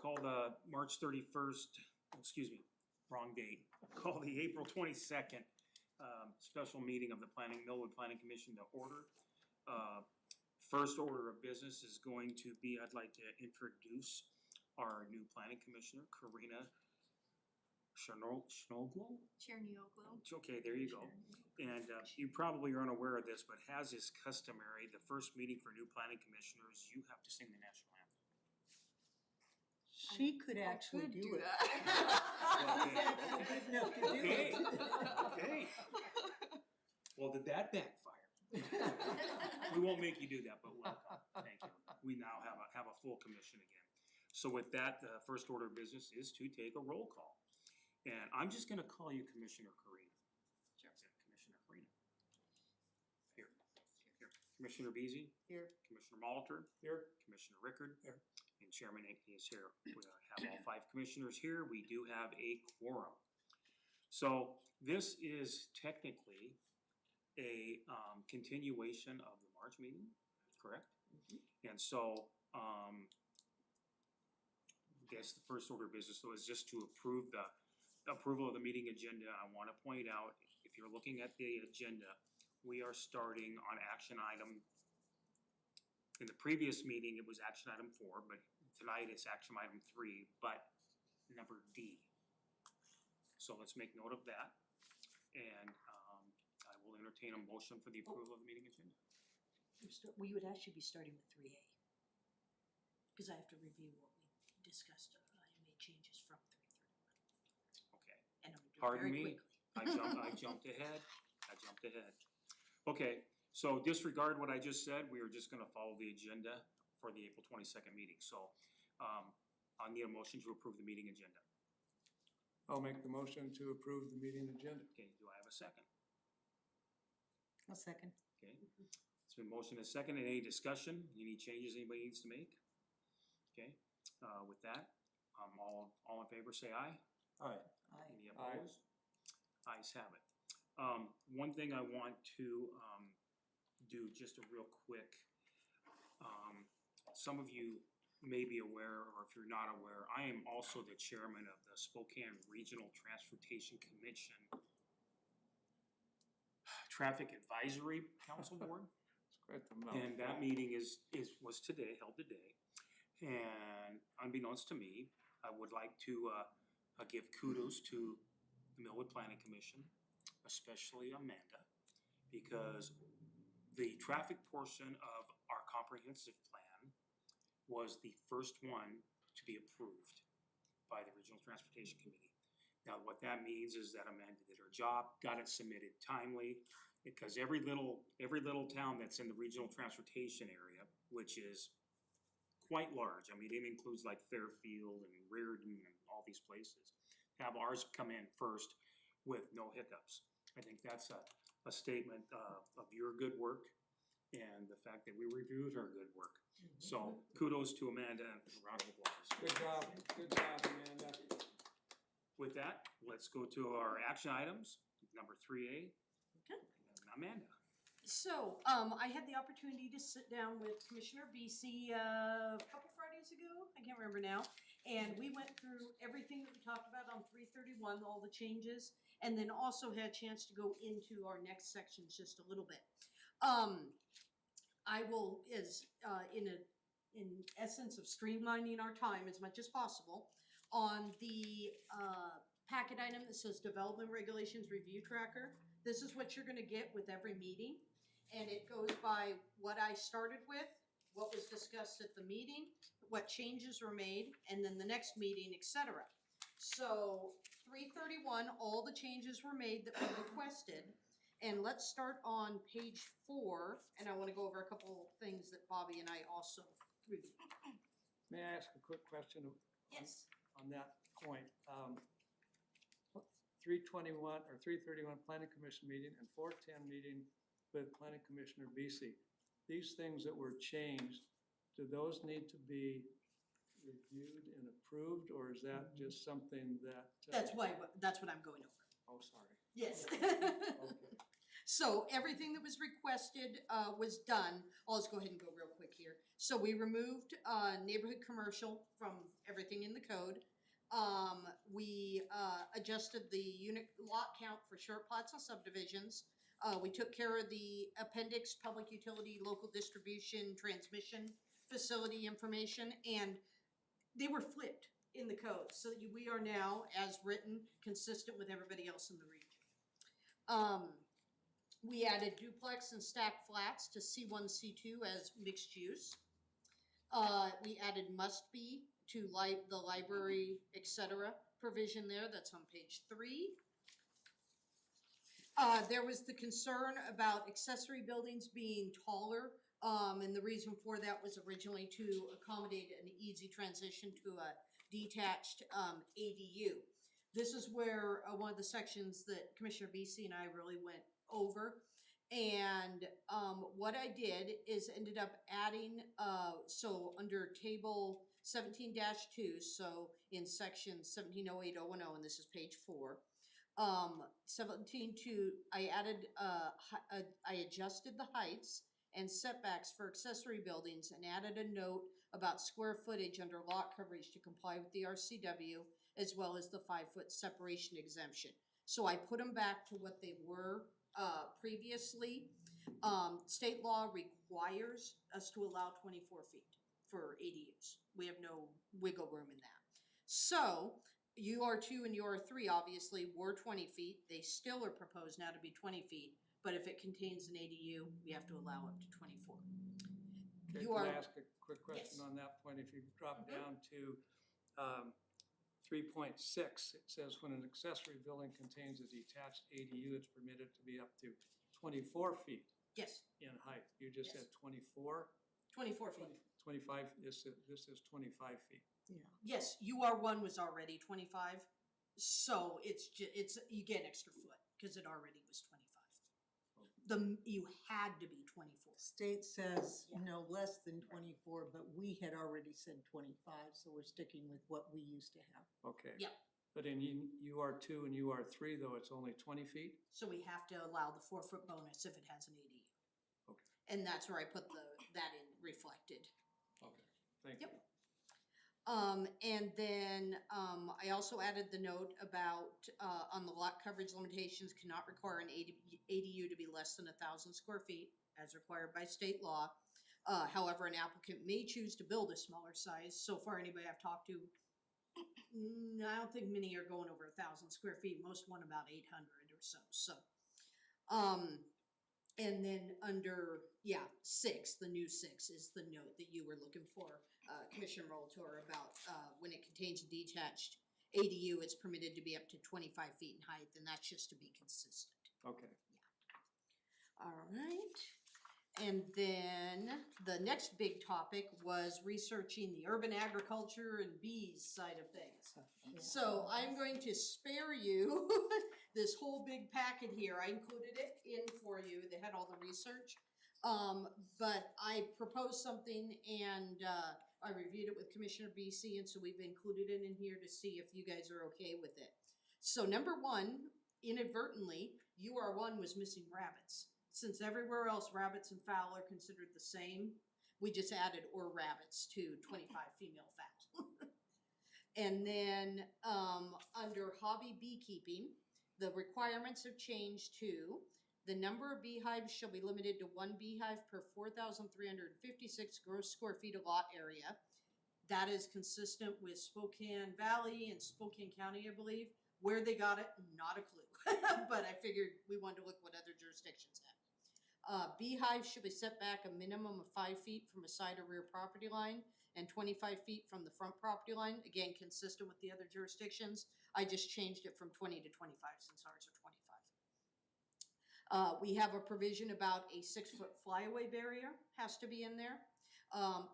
call the March 31st, excuse me, wrong date. Call the April 22nd special meeting of the Millwood Planning Commission to order. First order of business is going to be, I'd like to introduce our new planning commissioner, Karina Schnoglo? Chernioglu. Okay, there you go. And you probably are unaware of this, but as is customary, the first meeting for new planning commissioners, you have to sing the national anthem. She could actually do it. that. Good enough to do it. Okay. Well, did that backfire? We won't make you do that, but welcome. Thank you. We now have a full commission again. So with that, the first order of business is to take a roll call. And I'm just gonna call you Commissioner Karina. Sure. Commissioner Karina. Here. Commissioner Beasy. Here. Commissioner Molitor. Here. Commissioner Rickard. Here. And Chairman Ankney is here. We have all 5 commissioners here. We do have a quorum. So this is technically a continuation of the March meeting, correct? Mm-hmm. And so I guess the first order of business though is just to approve the approval of the meeting agenda. I want to point out, if you're looking at the agenda, we are starting on action item. In the previous meeting, it was action item 4, but tonight it's action item 3, but number D. So let's make note of that. And I will entertain a motion for the approval of the meeting agenda. We would actually be starting with 3A. Because I have to review what we discussed. I made changes from 331. Okay. And I'm gonna do it Pardon very me? quickly. I jumped ahead. Okay, so disregard what I just said. We are just gonna follow the agenda for the April 22nd meeting. So I need a motion to approve the meeting agenda. I'll make the motion to approve the meeting agenda. Okay, do I have a second? I'll second. Okay, it's been motioned and seconded. Any discussion? Any changes anybody needs to make? Okay, with that, all in favor say aye. Aye. Aye. Any opposed? Ayes have it. One thing I want to do just a real quick, some of you may be aware, or if you're not aware, I am also the chairman of the Spokane Regional Transportation Commission Traffic Advisory Council Board. It's quite the mouthful. And that meeting was held today. And unbeknownst to me, I would like to give kudos to the Millwood Planning Commission, especially Amanda, because the traffic portion of our comprehensive plan was the first one to be approved by the Regional Transportation Committee. Now, what that means is that Amanda did her job, got it submitted timely, because every little town that's in the regional transportation area, which is quite large, I mean, it includes like Fairfield and Reardon and all these places, have ours come in first with no hiccups. I think that's a statement of your good work and the fact that we reviewed her good work. So kudos to Amanda and a round of applause. Good job, Amanda. With that, let's go to our action items, number 3A. Okay. Amanda. So, I had the opportunity to sit down with Commissioner BC a couple Fridays ago, I can't remember now. And we went through everything that we talked about on 331, all the changes, and then also had a chance to go into our next sections just a little bit. I will, in essence of streamlining our time as much as possible, on the packet item that says Development Regulations Review Tracker, this is what you're gonna get with every meeting. And it goes by what I started with, what was discussed at the meeting, what changes were made, and then the next meeting, etc. So 331, all the changes were made that were requested. And let's start on page 4, and I wanna go over a couple things that Bobby and I also reviewed. May I ask a quick question Yes. on that point? 321 or 331 Planning Commission meeting and 410 meeting with Planning Commissioner BC. These things that were changed, do those need to be reviewed and approved, or is that just something that? That's what I'm going over. Oh, sorry. Yes. Okay. So everything that was requested, was done. I'll just go ahead and go real quick here. So we removed, neighborhood commercial from everything in the code. We, adjusted the unit lot count for short plots and subdivisions. We took care of the appendix, public utility, local distribution, transmission facility information, and they were flipped in the code. So we are now, as written, consistent with everybody else in the region. We added duplex and stacked flats to C1, C2 as mixed use. We added must be to the library, etc. provision there. That's on page 3. There was the concern about accessory buildings being taller, and the reason for that was originally to accommodate an easy transition to a detached ADU. This is where one of the sections that Commissioner BC and I really went over. And what I did is ended up adding, so under table 17-2, so in section 1708.010, and this is page 4, 17.2, I added, I adjusted the heights and setbacks for accessory buildings and added a note about square footage under lot coverage to comply with the RCW, as well as the 5-foot separation exemption. So I put them back to what they were previously. State law requires us to allow 24 feet for ADUs. We have no wiggle room in that. So UR2 and UR3 obviously were 20 feet. They still are proposed now to be 20 feet, but if it contains an ADU, we have to allow up to 24. Okay, You can are- I ask a quick question Yes. on that point? If you drop Mhm. down to 3.6, it says when an accessory building contains a detached ADU, it's permitted to be up to 24 feet Yes, in height. You just Yes. said 24? 24 feet. 25, this is 25 feet. Yes, UR1 was already 25, so it's you get an extra foot because it already was 25. You had to be 24. State says Yeah. no less than 24, but we had already said 25, so we're sticking with what we used to have. Okay. Yep. But in UR2 and UR3, though, it's only 20 feet? So we have to allow the 4-foot bonus if it has an ADU. Okay. And that's where I put that in reflected. Okay, thank you. Yep. And then, I also added the note about, on the lot coverage limitations cannot require an ADU to be less than 1,000 square feet as required by state law. However, an applicant may choose to build a smaller size. So far, anybody I've talked to, I don't think many are going over 1,000 square feet. Most want about 800 or so. So, and then under, 6, the new 6 is the note that you were looking for, Commissioner Molitor, about when it contains a detached ADU, it's permitted to be up to 25 feet in height, and that's just to be consistent. Okay. All right. And then the next big topic was researching the urban agriculture and bees side of things. So I'm going to spare you this whole big packet here. I included it in for you. They had all the research. But I proposed something and I reviewed it with Commissioner BC, and so we've included it in here to see if you guys are okay with it. So number 1, inadvertently, UR1 was missing rabbits. Since everywhere else rabbits and fowl are considered the same, we just added or rabbits to 25 female fowl. And then under hobby beekeeping, the requirements have changed to the number of beehives shall be limited to 1 beehive per 4,356 gross square feet of lot area. That is consistent with Spokane Valley and Spokane County, I believe. Where they got it, not a clue. But I figured we wanted to look what other jurisdictions had. Beehives should be set back a minimum of 5 feet from a side or rear property line and 25 feet from the front property line. Again, consistent with the other jurisdictions. I just changed it from 20 to 25 since ours are 25. We have a provision about a 6-foot flyaway barrier has to be in there.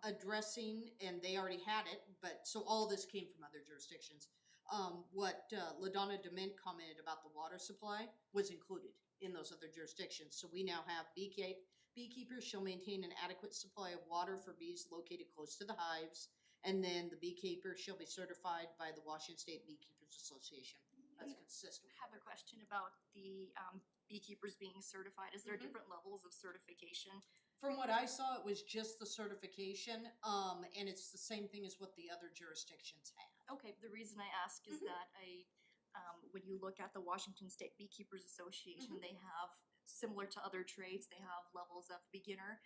Addressing, and they already had it, but so all this came from other jurisdictions. What LaDonna Dement commented about the water supply was included in those other jurisdictions. So we now have beekeepers shall maintain an adequate supply of water for bees located close to the hives. And then the beekeeper shall be certified by the Washington State Beekeepers Association. that's Yeah. consistent. Have a question about the beekeepers being certified. Is there Mhm. different levels of certification? From what I saw, it was just the certification, and it's the same thing as what the other jurisdictions have. Okay, the reason I ask is Mhm. that when you look at the Washington State Beekeepers Association, they have, similar to other trades, they have levels of beginner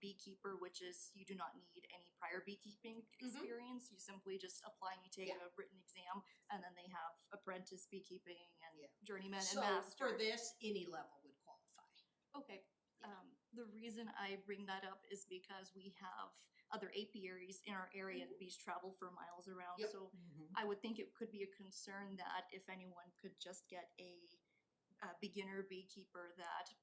beekeeper, which is you do not need any prior beekeeping experience. You simply just apply and you take Yeah. a written exam, and then they have apprentice beekeeping and Yeah. journeyman and So master. for this, any level would qualify. Okay. Yeah. The reason I bring that up is because we have other apiaries in our area and bees travel for miles around. Yep. So Mhm. I would think it could be a concern that if anyone could just get a beginner beekeeper, that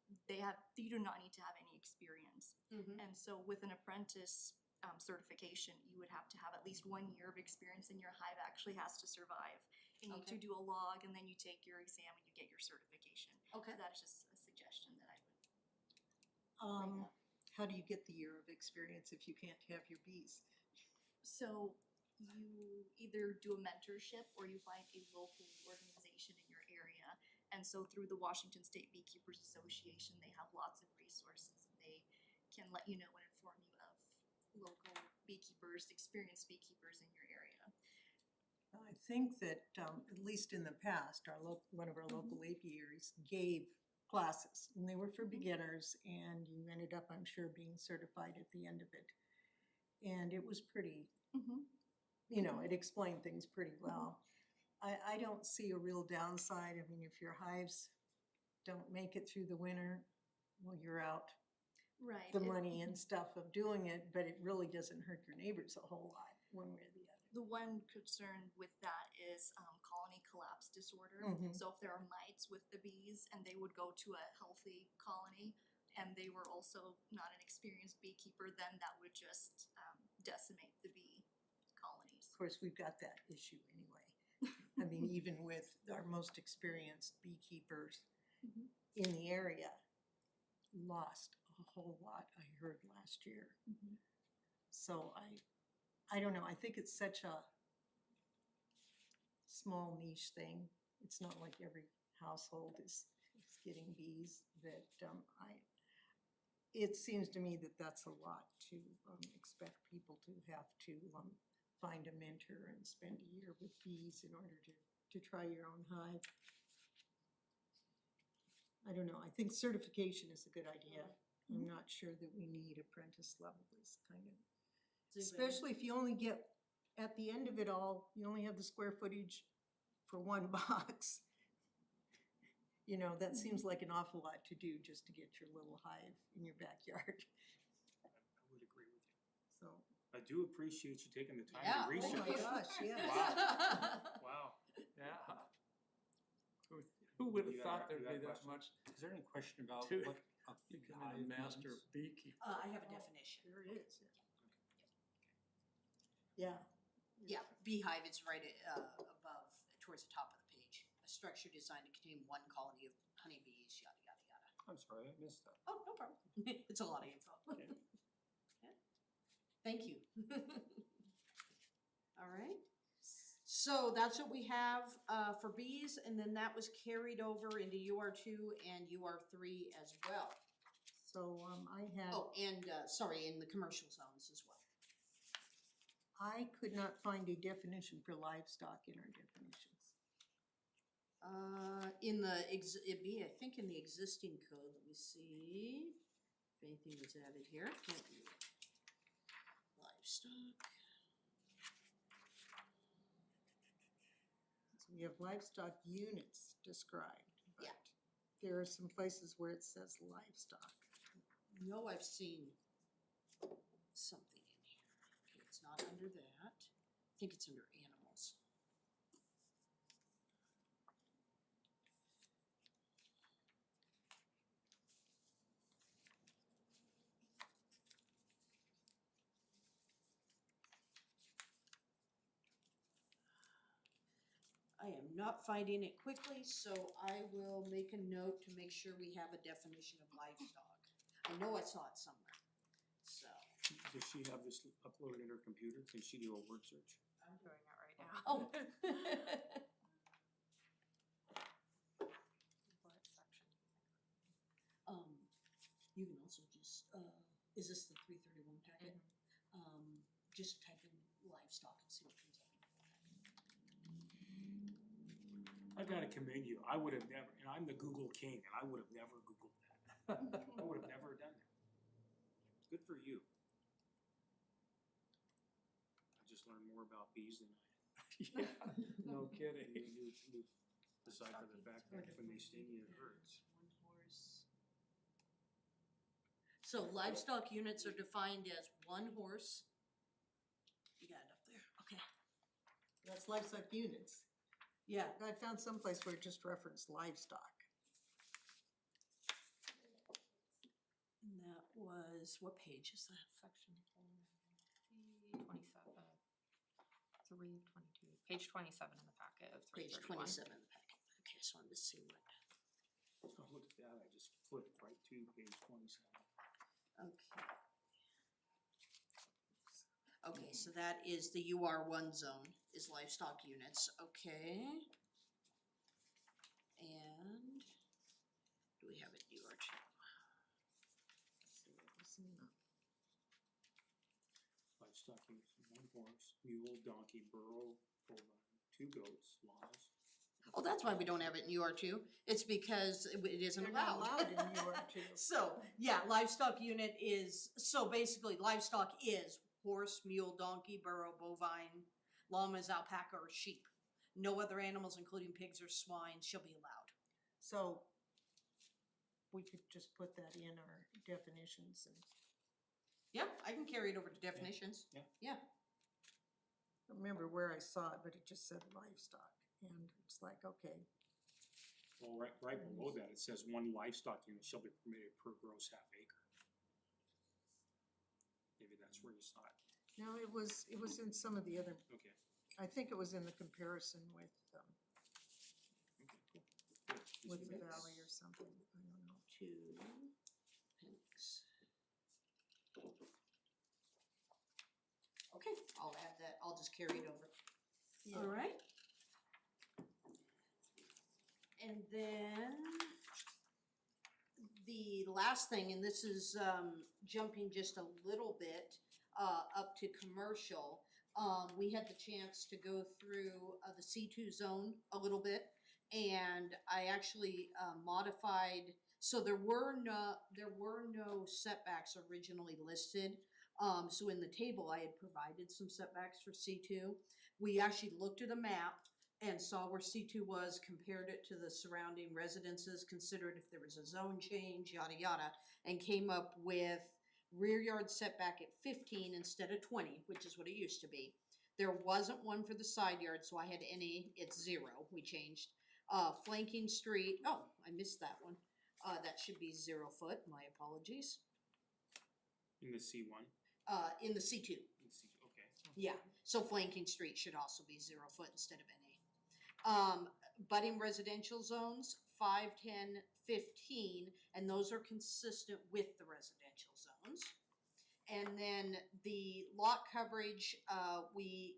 you do not need to have any experience. Mm-hmm. And so with an apprentice certification, you would have to have at least 1 year of experience, and your hive actually has to survive. You need to Okay. do a log, and then you take your exam and you get your certification. Okay. So that is just a suggestion that I would. How do you get the year of experience if you can't have your bees? So you either do a mentorship or you find a local organization in your area. And so through the Washington State Beekeepers Association, they have lots of resources. They can let you know and inform you of local beekeepers, experienced beekeepers in your area. I think that, at least in the past, one of our local apiaries gave classes, and they were for beginners, and you ended up, I'm sure, being certified at the end of it. And it was pretty, it explained things pretty well. I don't see a real downside. I mean, if your hives don't make it through the winter, well, you're out Right. the money and stuff of doing it, but it really doesn't hurt your neighbors a whole lot, one way or the other. The one concern with that is colony collapse disorder. Mhm. So if there are mites with the bees and they would go to a healthy colony and they were also not an experienced beekeeper, then that would just decimate the bee colonies. Of course, we've got that issue anyway. I mean, even with our most experienced beekeepers Mhm. in the area, lost a whole lot, I heard last year. So I don't know, I think it's such a small niche thing. It's not like every household is getting bees that, it seems to me that that's a lot to, expect people to have to, find a mentor and spend a year with bees in order to try your own hive. I don't know, I think certification is a good idea. I'm not sure that we need apprentice level, is kind of, especially if you only get, at the end of it all, you only have the square footage for one box. You know, that seems like an awful lot to do just to get your little hive in your backyard, I would agree with you. so. I do appreciate you taking the time Yeah. to research. Oh my gosh, yeah. Wow. Yeah. Who would have You got thought a- there'd you got be a that question? much Is there any question about to what become a master beekeeper? I have a definition. There is, yeah. Yeah, beehive is right above, towards the top of the page. A structure designed to contain one colony of honeybees, yada, yada, yada. I'm sorry, I missed that. Oh, no problem. It's a lot of info. Okay. Yeah. Thank you. All right. So that's what we have for bees, and then that was carried over into UR2 and UR3 as well. So, I had, Oh, and, sorry, in the commercial zones as well. I could not find a definition for livestock in our definitions. In the, it'd be, I think in the existing code, let me see if anything was added here. Livestock. So we have livestock units described, Yeah. but there are some places where it says livestock. No, I've seen something in here. Okay, it's not under that. I think it's under animals. I am not finding it quickly, so I will make a note to make sure we have a definition of livestock. I know I saw it somewhere, so. Does she have this uploaded in her computer? Can she do a word search? I'm doing it right now. Oh. is this the 331 packet? Just type in livestock and see what comes up. I gotta commend you. I would have never, and I'm the Google king, and I would have never Googled that. I would have never done that. Good for you. I just learned more about bees than Yeah, no I kidding. knew. Aside from the fact that when they sting you, it hurts. One horse. So livestock units are defined as one horse. You got it up there, okay. That's livestock units. Yeah, I found someplace where it just referenced livestock. and that was, what page is that? Section 27, 322, page 27 in the packet of Page 331. 27 in the packet. Okay, so I'm just seeing what, Oh, look at that. I just flipped right to page 27. okay. Okay, so that is the UR1 zone, is livestock units, okay. And do we have it UR2? Livestock units, one horse, mule, donkey, burro, bovine, 2 goats, llamas. Oh, that's why we don't have it in UR2. It's because it isn't They're not allowed. allowed in UR2. So, yeah, livestock unit is, so basically livestock is horse, mule, donkey, burro, bovine, llamas, alpaca, or sheep. No other animals, including pigs or swine, shall be allowed. So we could just put that in our definitions and Yeah, I can carry it over to definitions. Yeah. Yeah, I don't remember where I saw it, but it just said livestock. And it's like, okay, Well, right below that, it says 1 livestock unit shall be permitted per gross half acre. Maybe that's where you saw it. no, it was in some of the other, Okay, I think it was in the comparison with okay, cool. Good. with the Appendix. valley or something, I don't know. to appendix. Okay, I'll add that, I'll just carry it over. Yeah. All right. And then the last thing, and this is jumping just a little bit up to commercial. We had the chance to go through the C2 zone a little bit, and I actually modified. So there were no setbacks originally listed. So in the table, I had provided some setbacks for C2. We actually looked at a map and saw where C2 was, compared it to the surrounding residences, considered if there was a zone change, yada, yada, and came up with rear yard setback at 15 instead of 20, which is what it used to be. There wasn't one for the side yard, so I had any, it's 0, we changed. Flanking street, oh, I missed that one. That should be 0 foot, my apologies. In the C1, In the C2. in C, okay. Yeah, so flanking street should also be 0 foot instead of NA. Budding residential zones, 5, 10, 15, and those are consistent with the residential zones. And then the lot coverage, we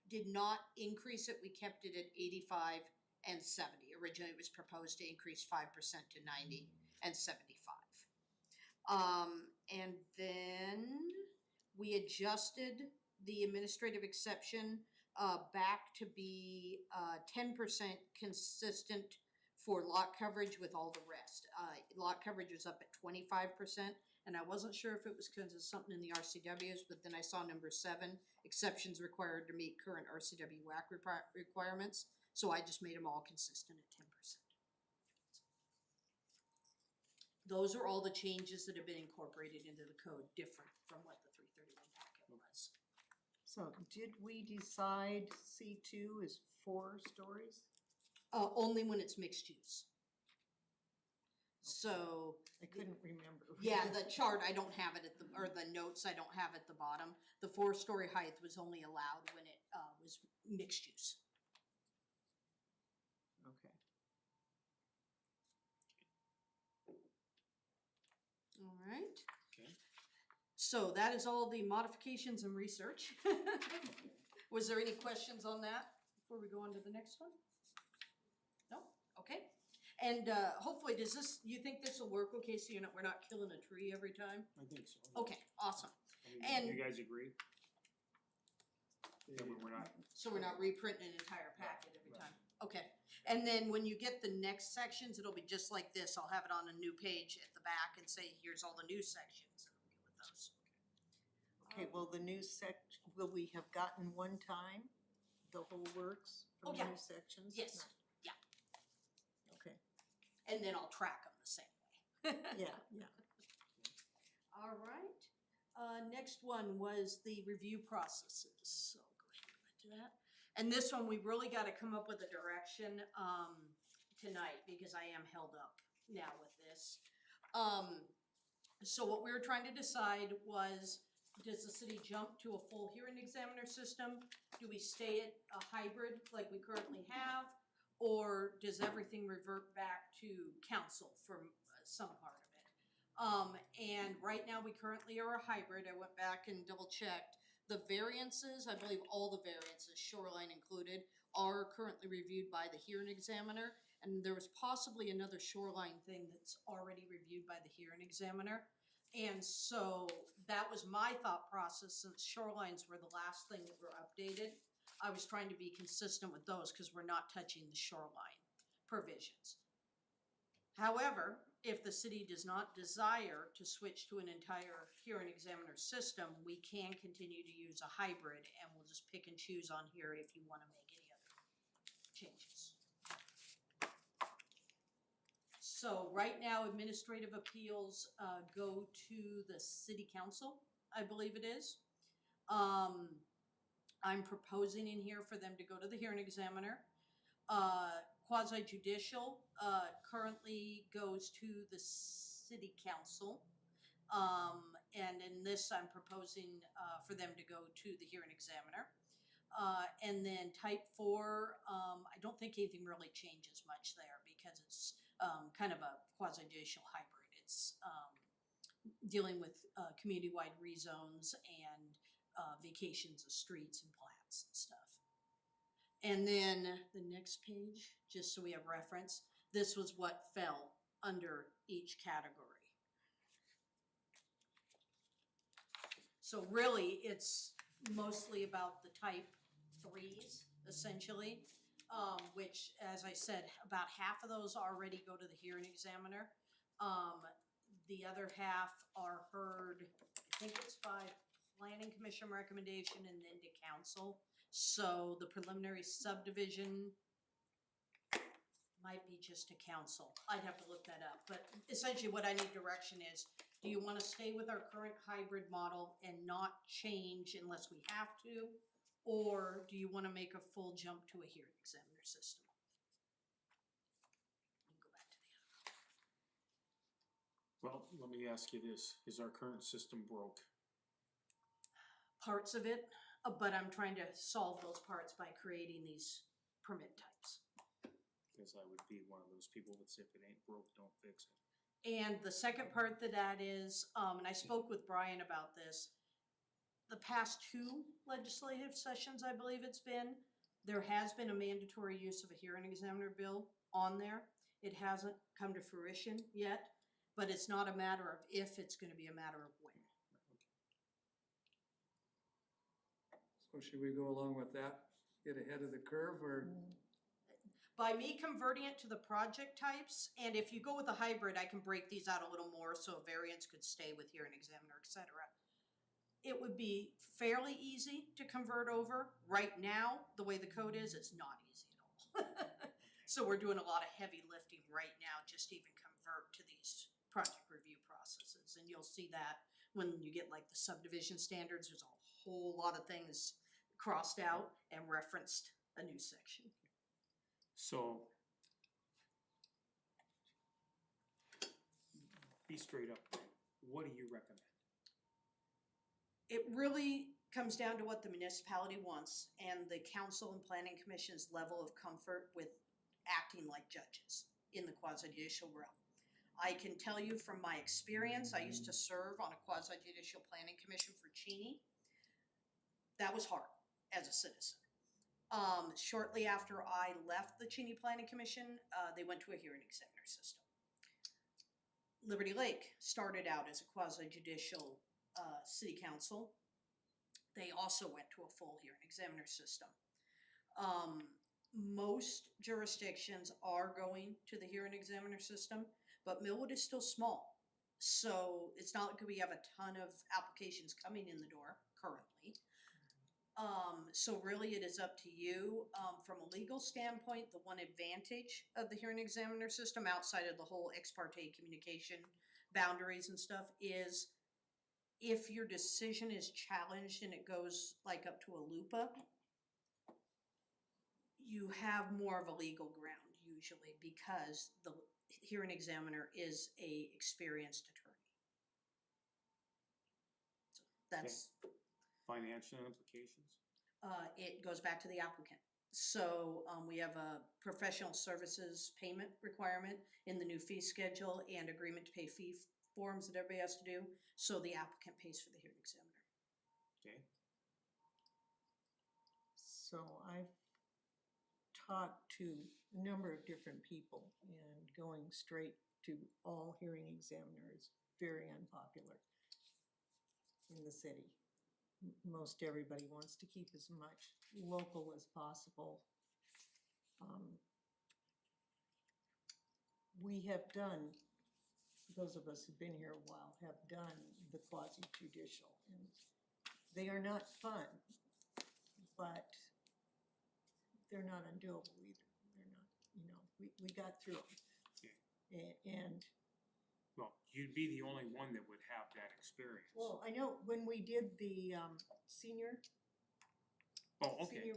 did not increase it, we kept it at 85 and 70. Originally, it was proposed to increase 5% to 90 and 75. And then we adjusted the administrative exception back to be 10% consistent for lot coverage with all the rest. Lot coverage was up at 25%, and I wasn't sure if it was because of something in the RCWs, but then I saw number 7, exceptions required to meet current RCW WAC requirements, so I just made them all consistent at 10%. Those are all the changes that have been incorporated into the code, different from what the 331 packet was. So did we decide C2 is 4 stories? Only when it's mixed use. So, I couldn't remember. yeah, the chart, I don't have it at the, or the notes, I don't have at the bottom. The 4-story height was only allowed when it was mixed use. Okay. All right. Okay. So that is all the modifications and research. Was there any questions on that before we go on to the next one? No? Okay. And, hopefully, you think this will work, okay, so we're not killing a tree every time? I think so. Okay, awesome. I mean, and- you guys agree? That we're not, So we're not reprinting an entire packet every Right. time? Okay, and then when you get the next sections, it'll be just like this, I'll have it on a new page at the back and say, here's all the new sections, and I'll get with those. Okay, well, the new will we have gotten one time, the whole works Oh, from yeah. new sections? Yes, No. yeah. Okay, And then I'll track them the same way. yeah. All right, next one was the review processes, so go ahead and go to that. And this one, we really gotta come up with a direction, tonight, because I am held up now with this. So what we were trying to decide was, does the city jump to a full hearing examiner system? Do we stay at a hybrid like we currently have? Or does everything revert back to council for some part of it? And right now, we currently are a hybrid. I went back and double checked. The variances, I believe all the variances, shoreline included, are currently reviewed by the hearing examiner. And there was possibly another shoreline thing that's already reviewed by the hearing examiner. And so that was my thought process, since shorelines were the last thing that were updated. I was trying to be consistent with those because we're not touching the shoreline provisions. However, if the city does not desire to switch to an entire hearing examiner system, we can continue to use a hybrid, and we'll just pick and choose on here if you want to make any other changes. So right now, administrative appeals go to the city council, I believe it is. I'm proposing in here for them to go to the hearing examiner. Quasi judicial currently goes to the city council. And in this, I'm proposing for them to go to the hearing examiner. And then type 4, I don't think anything really changes much there, because it's kind of a quasi judicial hybrid. It's dealing with community-wide rezones and vacations of streets and plats and stuff. And then the next page, just so we have reference, this was what fell under each category. So really, it's mostly about the type 3s, essentially, which, as I said, about half of those already go to the hearing examiner. The other half are heard, I think it's by planning commission recommendation and then to council. So the preliminary subdivision might be just to council. I'd have to look that up, but essentially what I need direction is, do you want to stay with our current hybrid model and not change unless we have to? Or do you want to make a full jump to a hearing examiner system? Let me go back to the other. well, let me ask you this, is our current system broke? Parts of it, but I'm trying to solve those parts by creating these permit types. Because I would be one of those people that say if it ain't broke, don't fix it. And the second part to that is, and I spoke with Brian about this, the past 2 legislative sessions, I believe it's been, there has been a mandatory use of a hearing examiner bill on there. It hasn't come to fruition yet, but it's not a matter of if, it's gonna be a matter of when. So should we go along with that, get ahead of the curve, or? By me converting it to the project types, and if you go with a hybrid, I can break these out a little more, so a variance could stay with hearing examiner, et cetera. It would be fairly easy to convert over. Right now, the way the code is, it's not easy at all. So we're doing a lot of heavy lifting right now, just to even convert to these project review processes. And you'll see that when you get like the subdivision standards, there's a whole lot of things crossed out and referenced a new section. So, be straight up, what do you recommend? It really comes down to what the municipality wants and the council and planning commission's level of comfort with acting like judges in the quasi-judicial realm. I can tell you from my experience, I used to serve on a quasi-judicial planning commission for Cheney. That was hard as a citizen. Shortly after I left the Cheney Planning Commission, they went to a hearing examiner system. Liberty Lake started out as a quasi judicial, city council. They also went to a full hearing examiner system. Most jurisdictions are going to the hearing examiner system, but Millwood is still small. So it's not like we have a ton of applications coming in the door currently. So really it is up to you. From a legal standpoint, the one advantage of the hearing examiner system outside of the whole ex parte communication boundaries and stuff is if your decision is challenged and it goes like up to a LUPA, you have more of a legal ground usually because the hearing examiner is a experienced attorney. So that's, Financial implications? it goes back to the applicant. So, we have a professional services payment requirement in the new fee schedule and agreement to pay fee forms that everybody has to do. So the applicant pays for the hearing examiner. Okay, So I've talked to a number of different people, and going straight to all hearing examiner is very unpopular in the city. Most everybody wants to keep as much local as possible. We have done, those of us who've been here a while, have done the quasi judicial, and they are not fun, but they're not undoable either. They're not, we got through them. And, well, you'd be the only one that would have that experience. well, I know when we did the, senior, Oh, okay, senior,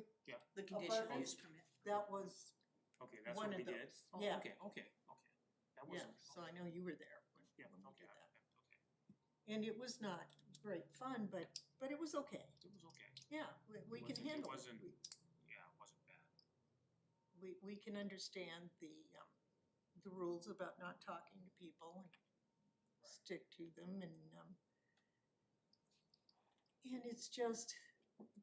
The conditional Apartment? use permit. that was, okay, that's one what we of did? those. Oh, Yeah. okay. That yeah, wasn't, so I know you were there yeah, when we okay, did that. okay. And it was not great fun, but it was okay. It was okay. Yeah, we can Wasn't- handle it. wasn't- Yeah, it wasn't bad. We can understand the rules about not talking to people and stick to them, and it's just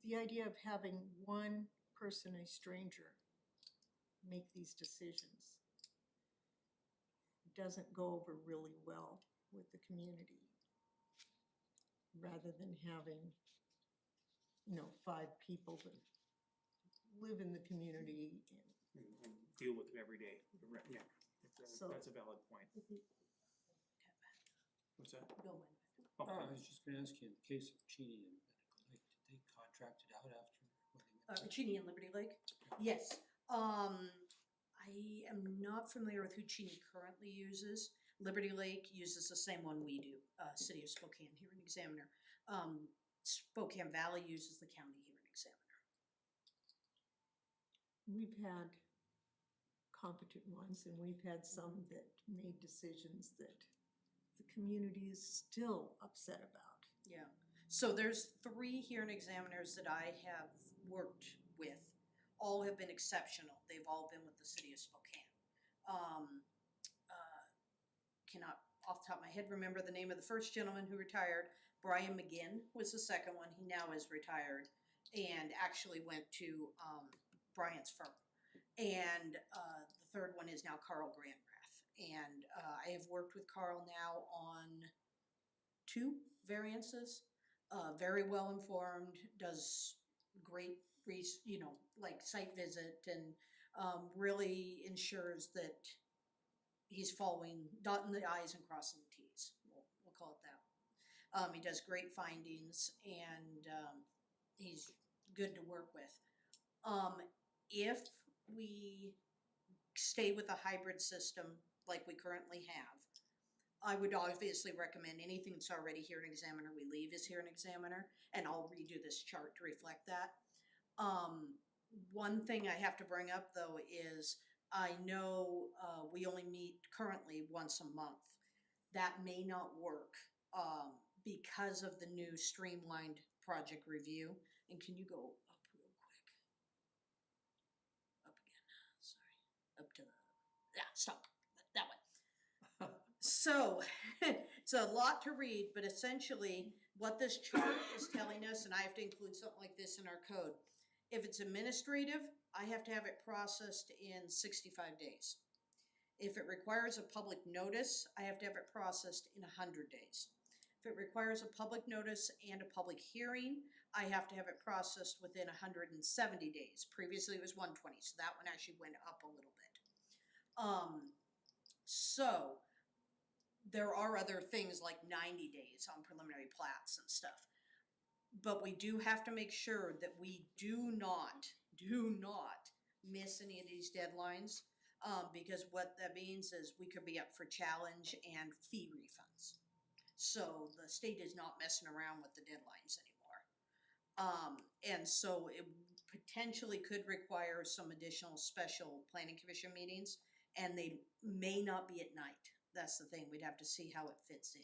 the idea of having one person, a stranger, make these decisions doesn't go over really well with the community. Rather than having, 5 people that live in the community And deal with it every day. Yeah, So- that's a valid point. What's that? Go in. Oh, I was just gonna ask you, in the case of Cheney and Medical Lake, did they contract it out after when they went? Cheney and Liberty Lake? Yes. I am not familiar with who Cheney currently uses. Liberty Lake uses the same one we do, City of Spokane Hearing Examiner. Spokane Valley uses the county hearing examiner. we've had competent ones, and we've had some that made decisions that the community is still upset about. Yeah. So there's 3 hearing examiners that I have worked with. All have been exceptional. They've all been with the City of Spokane. Cannot off the top of my head remember the name of the first gentleman who retired. Brian McGinn was the second one. He now is retired and actually went to Brian's firm. And the third one is now Carl Grandrath. And I have worked with Carl now on 2 variances. Very well informed, does great, like site visit, and really ensures that he's following, dotting the i's and crossing the t's. We'll call it that. He does great findings, and he's good to work with. If we stay with a hybrid system like we currently have, I would obviously recommend anything that's already hearing examiner, we leave as hearing examiner, and I'll redo this chart to reflect that. One thing I have to bring up though is I know we only meet currently once a month. That may not work because of the new streamlined project review. And can you go up real quick? Up again, sorry, up to the, yeah, stop, that way. So, it's a lot to read, but essentially what this chart is telling us, and I have to include something like this in our code, If it's administrative, I have to have it processed in 65 days. If it requires a public notice, I have to have it processed in 100 days. If it requires a public notice and a public hearing, I have to have it processed within 170 days. Previously it was 120, so that one actually went up a little bit. So there are other things like 90 days on preliminary plats and stuff. But we do have to make sure that we do not miss any of these deadlines. Because what that means is we could be up for challenge and fee refunds. So the state is not messing around with the deadlines anymore. And so it potentially could require some additional special planning commission meetings, and they may not be at night. That's the thing, we'd have to see how it fits in.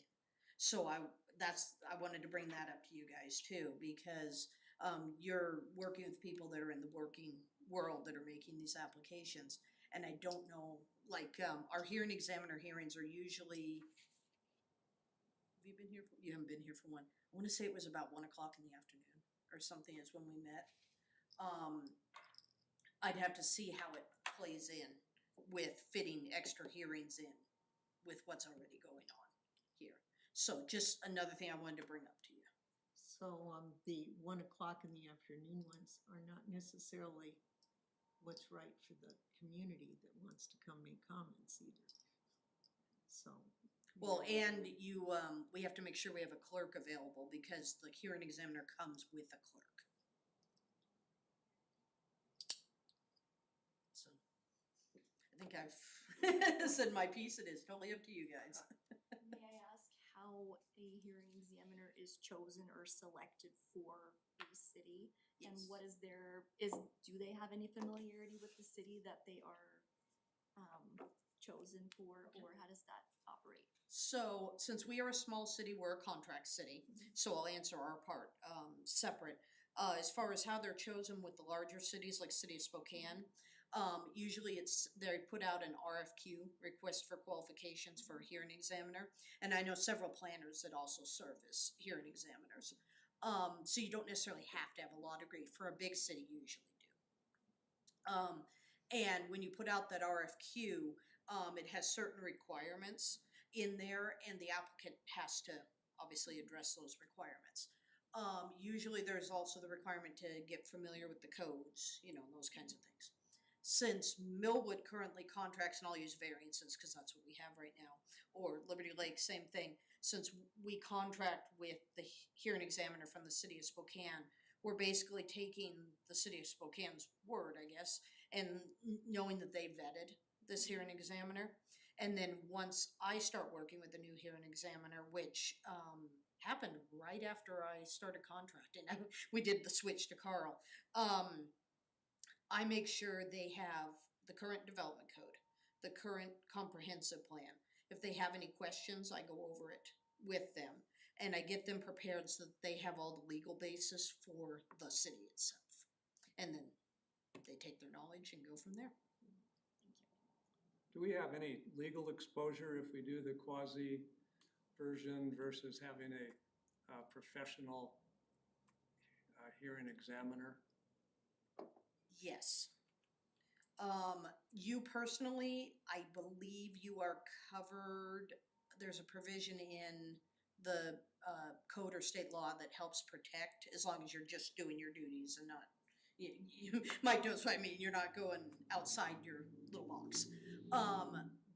So I wanted to bring that up to you guys too, because you're working with people that are in the working world that are making these applications. And I don't know, like, our hearing examiner hearings are usually, have you been here? You haven't been here for one. I wanna say it was about 1 o'clock in the afternoon or something is when we met. I'd have to see how it plays in with fitting extra hearings in with what's already going on here. So just another thing I wanted to bring up to you. So, the 1 o'clock in the afternoon ones are not necessarily what's right for the community that wants to come make comments either. So. Well, and you, we have to make sure we have a clerk available because the hearing examiner comes with a clerk. So, I think I've said my piece. It is totally up to you guys. May I ask how a hearing examiner is chosen or selected for a city? And Yes. what is do they have any familiarity with the city that they are chosen for, or how does that operate? So, since we are a small city, we're a contract city, so I'll answer our part, separate. As far as how they're chosen with the larger cities, like City of Spokane, usually they put out an RFQ, request for qualifications for a hearing examiner. And I know several planners that also serve as hearing examiners. So you don't necessarily have to have a law degree. For a big city, you usually do. And when you put out that RFQ, it has certain requirements in there, and the applicant has to obviously address those requirements. Usually there's also the requirement to get familiar with the codes, those kinds of things. Since Millwood currently contracts, and I'll use variances because that's what we have right now, or Liberty Lake, same thing. Since we contract with the hearing examiner from the City of Spokane, we're basically taking the City of Spokane's word, I guess, and knowing that they vetted this hearing examiner. And then once I start working with the new hearing examiner, which happened right after I started contracting, we did the switch to Carl. I make sure they have the current development code, the current comprehensive plan. If they have any questions, I go over it with them, and I get them prepared so that they have all the legal basis for the city itself. And then they take their knowledge and go from there. Do we have any legal exposure if we do the quasi version versus having a professional hearing examiner? Yes. You personally, I believe you are covered, there's a provision in the code or state law that helps protect, as long as you're just doing your duties and not, you might know what I mean, you're not going outside your little box.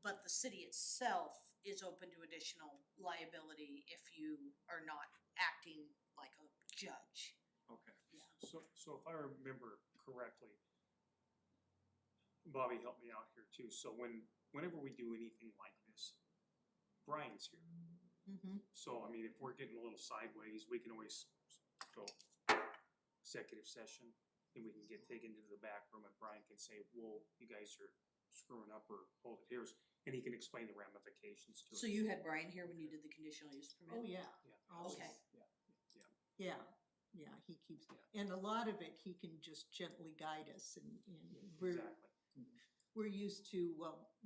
But the city itself is open to additional liability if you are not acting like a judge. Okay. So if I remember correctly, Bobby helped me out here too. So whenever we do anything like this, Brian's here. Mm-hmm. So, I mean, if we're getting a little sideways, we can always go executive session, and we can get taken into the back room, and Brian can say, whoa, you guys are screwing up, or hold it here, and he can explain the ramifications to it. So you had Brian here when you did the conditional use permit? Oh, yeah. Yeah. Okay. Yeah, he keeps, and a lot of it, he can just gently guide us and Exactly. we're used to,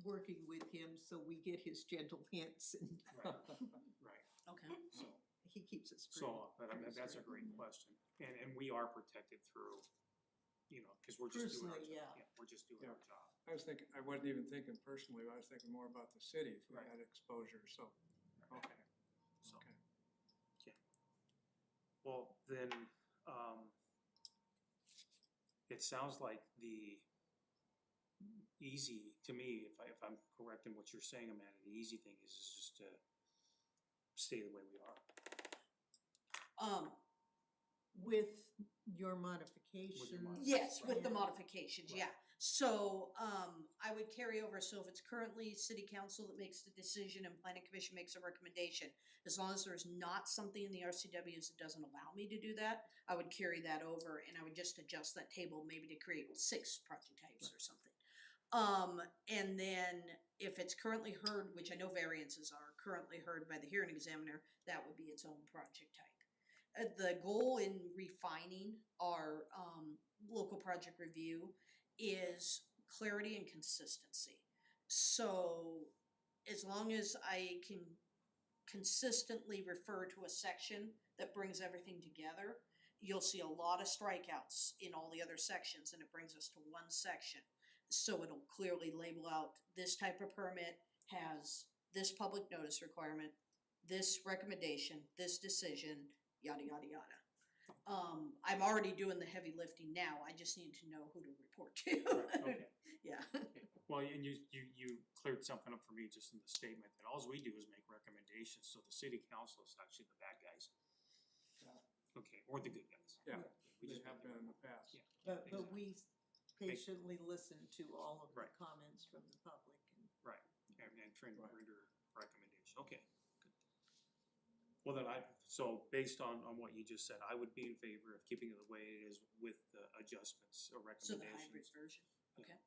working with him, so we get his gentle hints and Right. Okay. So, he keeps us pretty. but I mean, that's a great question. And we are protected through you know, cause we're just doing our Personally, job. yeah. We're just doing Yeah. our job. I was thinking, I wasn't even thinking personally, I was thinking more about the city, if we Right. had exposure, so, okay, So, okay. well, then, it sounds like the easy, to me, if I'm correct in what you're saying, Amanda, the easy thing is just to stay the way we are. With your modifications. Yes, with the and- modifications, yeah. So, I would carry over, so if it's currently city council that makes the decision and planning commission makes a recommendation, as long as there's not something in the RCWs that doesn't allow me to do that, I would carry that over and I would just adjust that table maybe to create 6 project types or something. And then if it's currently heard, which I know variances are currently heard by the hearing examiner, that would be its own project type. The goal in refining our, local project review is clarity and consistency. So as long as I can consistently refer to a section that brings everything together, you'll see a lot of strikeouts in all the other sections, and it brings us to one section. So it'll clearly label out this type of permit has this public notice requirement, this recommendation, this decision, yada, yada, yada. I'm already doing the heavy lifting now, I just need to know who to report to. Okay. Yeah. Well, and you cleared something up for me just in the statement, that alls we do is make recommendations, so the city council is actually the bad guys. Okay, or the good guys. Yeah, We they just have make been the- in the past. Yeah. But we patiently listen to all of the Right. comments from the public and. Right, and trying to Right. render recommendation, okay. Good. Well, then so based on what you just said, I would be in favor of keeping it the way it is with the adjustments or So the recommendations. hybrid version, okay.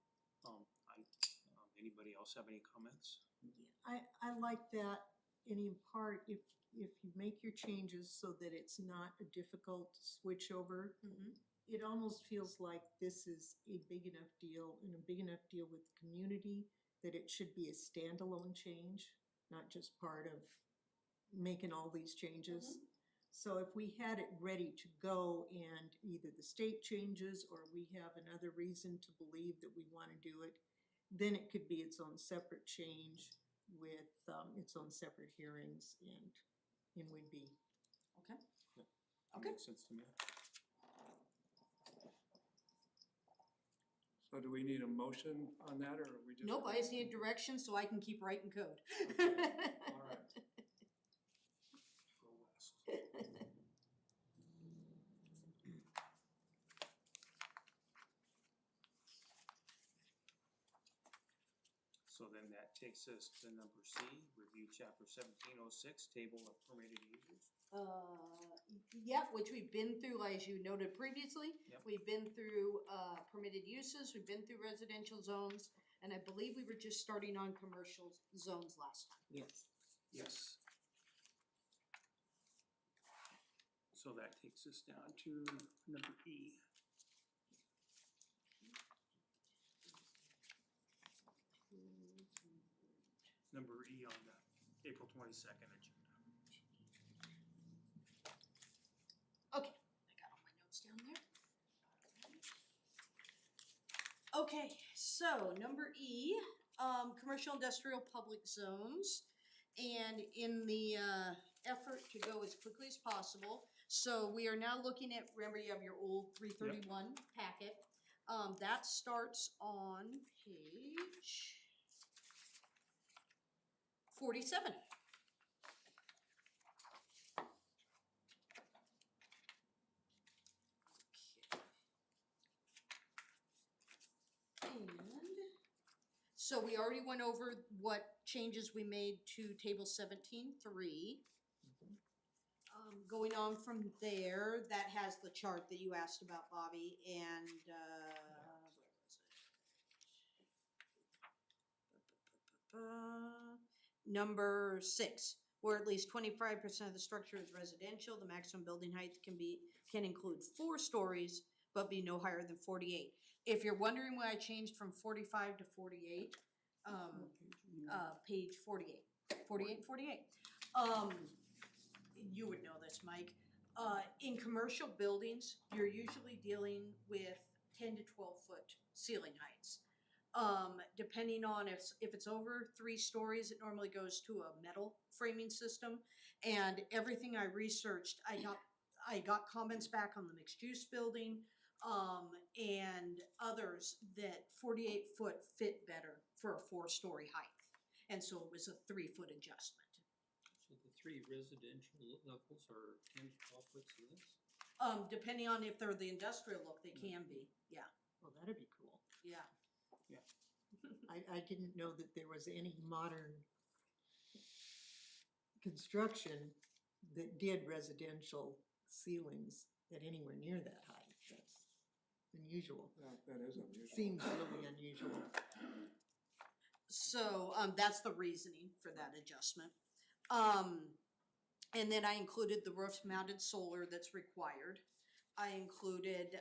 Anybody else have any comments? I like that, and in part, if you make your changes so that it's not a difficult switch over, it almost feels like this is a big enough deal and a big enough deal with the community that it should be a standalone change, not just part of making all these changes. So if we had it ready to go and either the state changes or we have another reason to believe that we want to do it, then it could be its own separate change with its own separate hearings and would be. Okay. That Okay. makes sense to me. So do we need a motion on that, or are we just? Nope, I just need direction so I can keep writing code. All right. Go west. So then that takes us to number C, review chapter 1706, table of permitted users. Yep, which we've been through, as you noted previously. Yep. We've been through, permitted uses, we've been through residential zones, and I believe we were just starting on commercial zones last time. Yes. Yes. So that takes us down to number E. Number E on the April 22nd agenda. Okay, I got all my notes down there. Okay, so number E, commercial industrial public zones. And in the effort to go as quickly as possible, so we are now looking at, remember you have your old 331 packet. That starts on page 47. And so we already went over what changes we made to table 17.3. Going on from there, that has the chart that you asked about, Bobby, and, where was it? Number 6, where at least 25% of the structure is residential, the maximum building height can include 4 stories, but be no higher than 48. If you're wondering why I changed from 45 to 48, page 48, 48 and 48. You would know this, Mike. In commercial buildings, you're usually dealing with 10 to 12 foot ceiling heights. Depending on if it's over 3 stories, it normally goes to a metal framing system. And everything I researched, I got comments back on the mixed use building, and others that 48 foot fit better for a 4-story height. And so it was a 3 foot adjustment. So the 3 residential levels are 10 to 12 foot ceilings? Depending on if they're the industrial look, they can be, yeah, Well, that'd be cool. yeah. I didn't know that there was any modern construction that did residential ceilings at anywhere near that height. That's unusual. That is unusual. Seems really unusual. So, that's the reasoning for that adjustment. And then I included the roof mounted solar that's required. I included,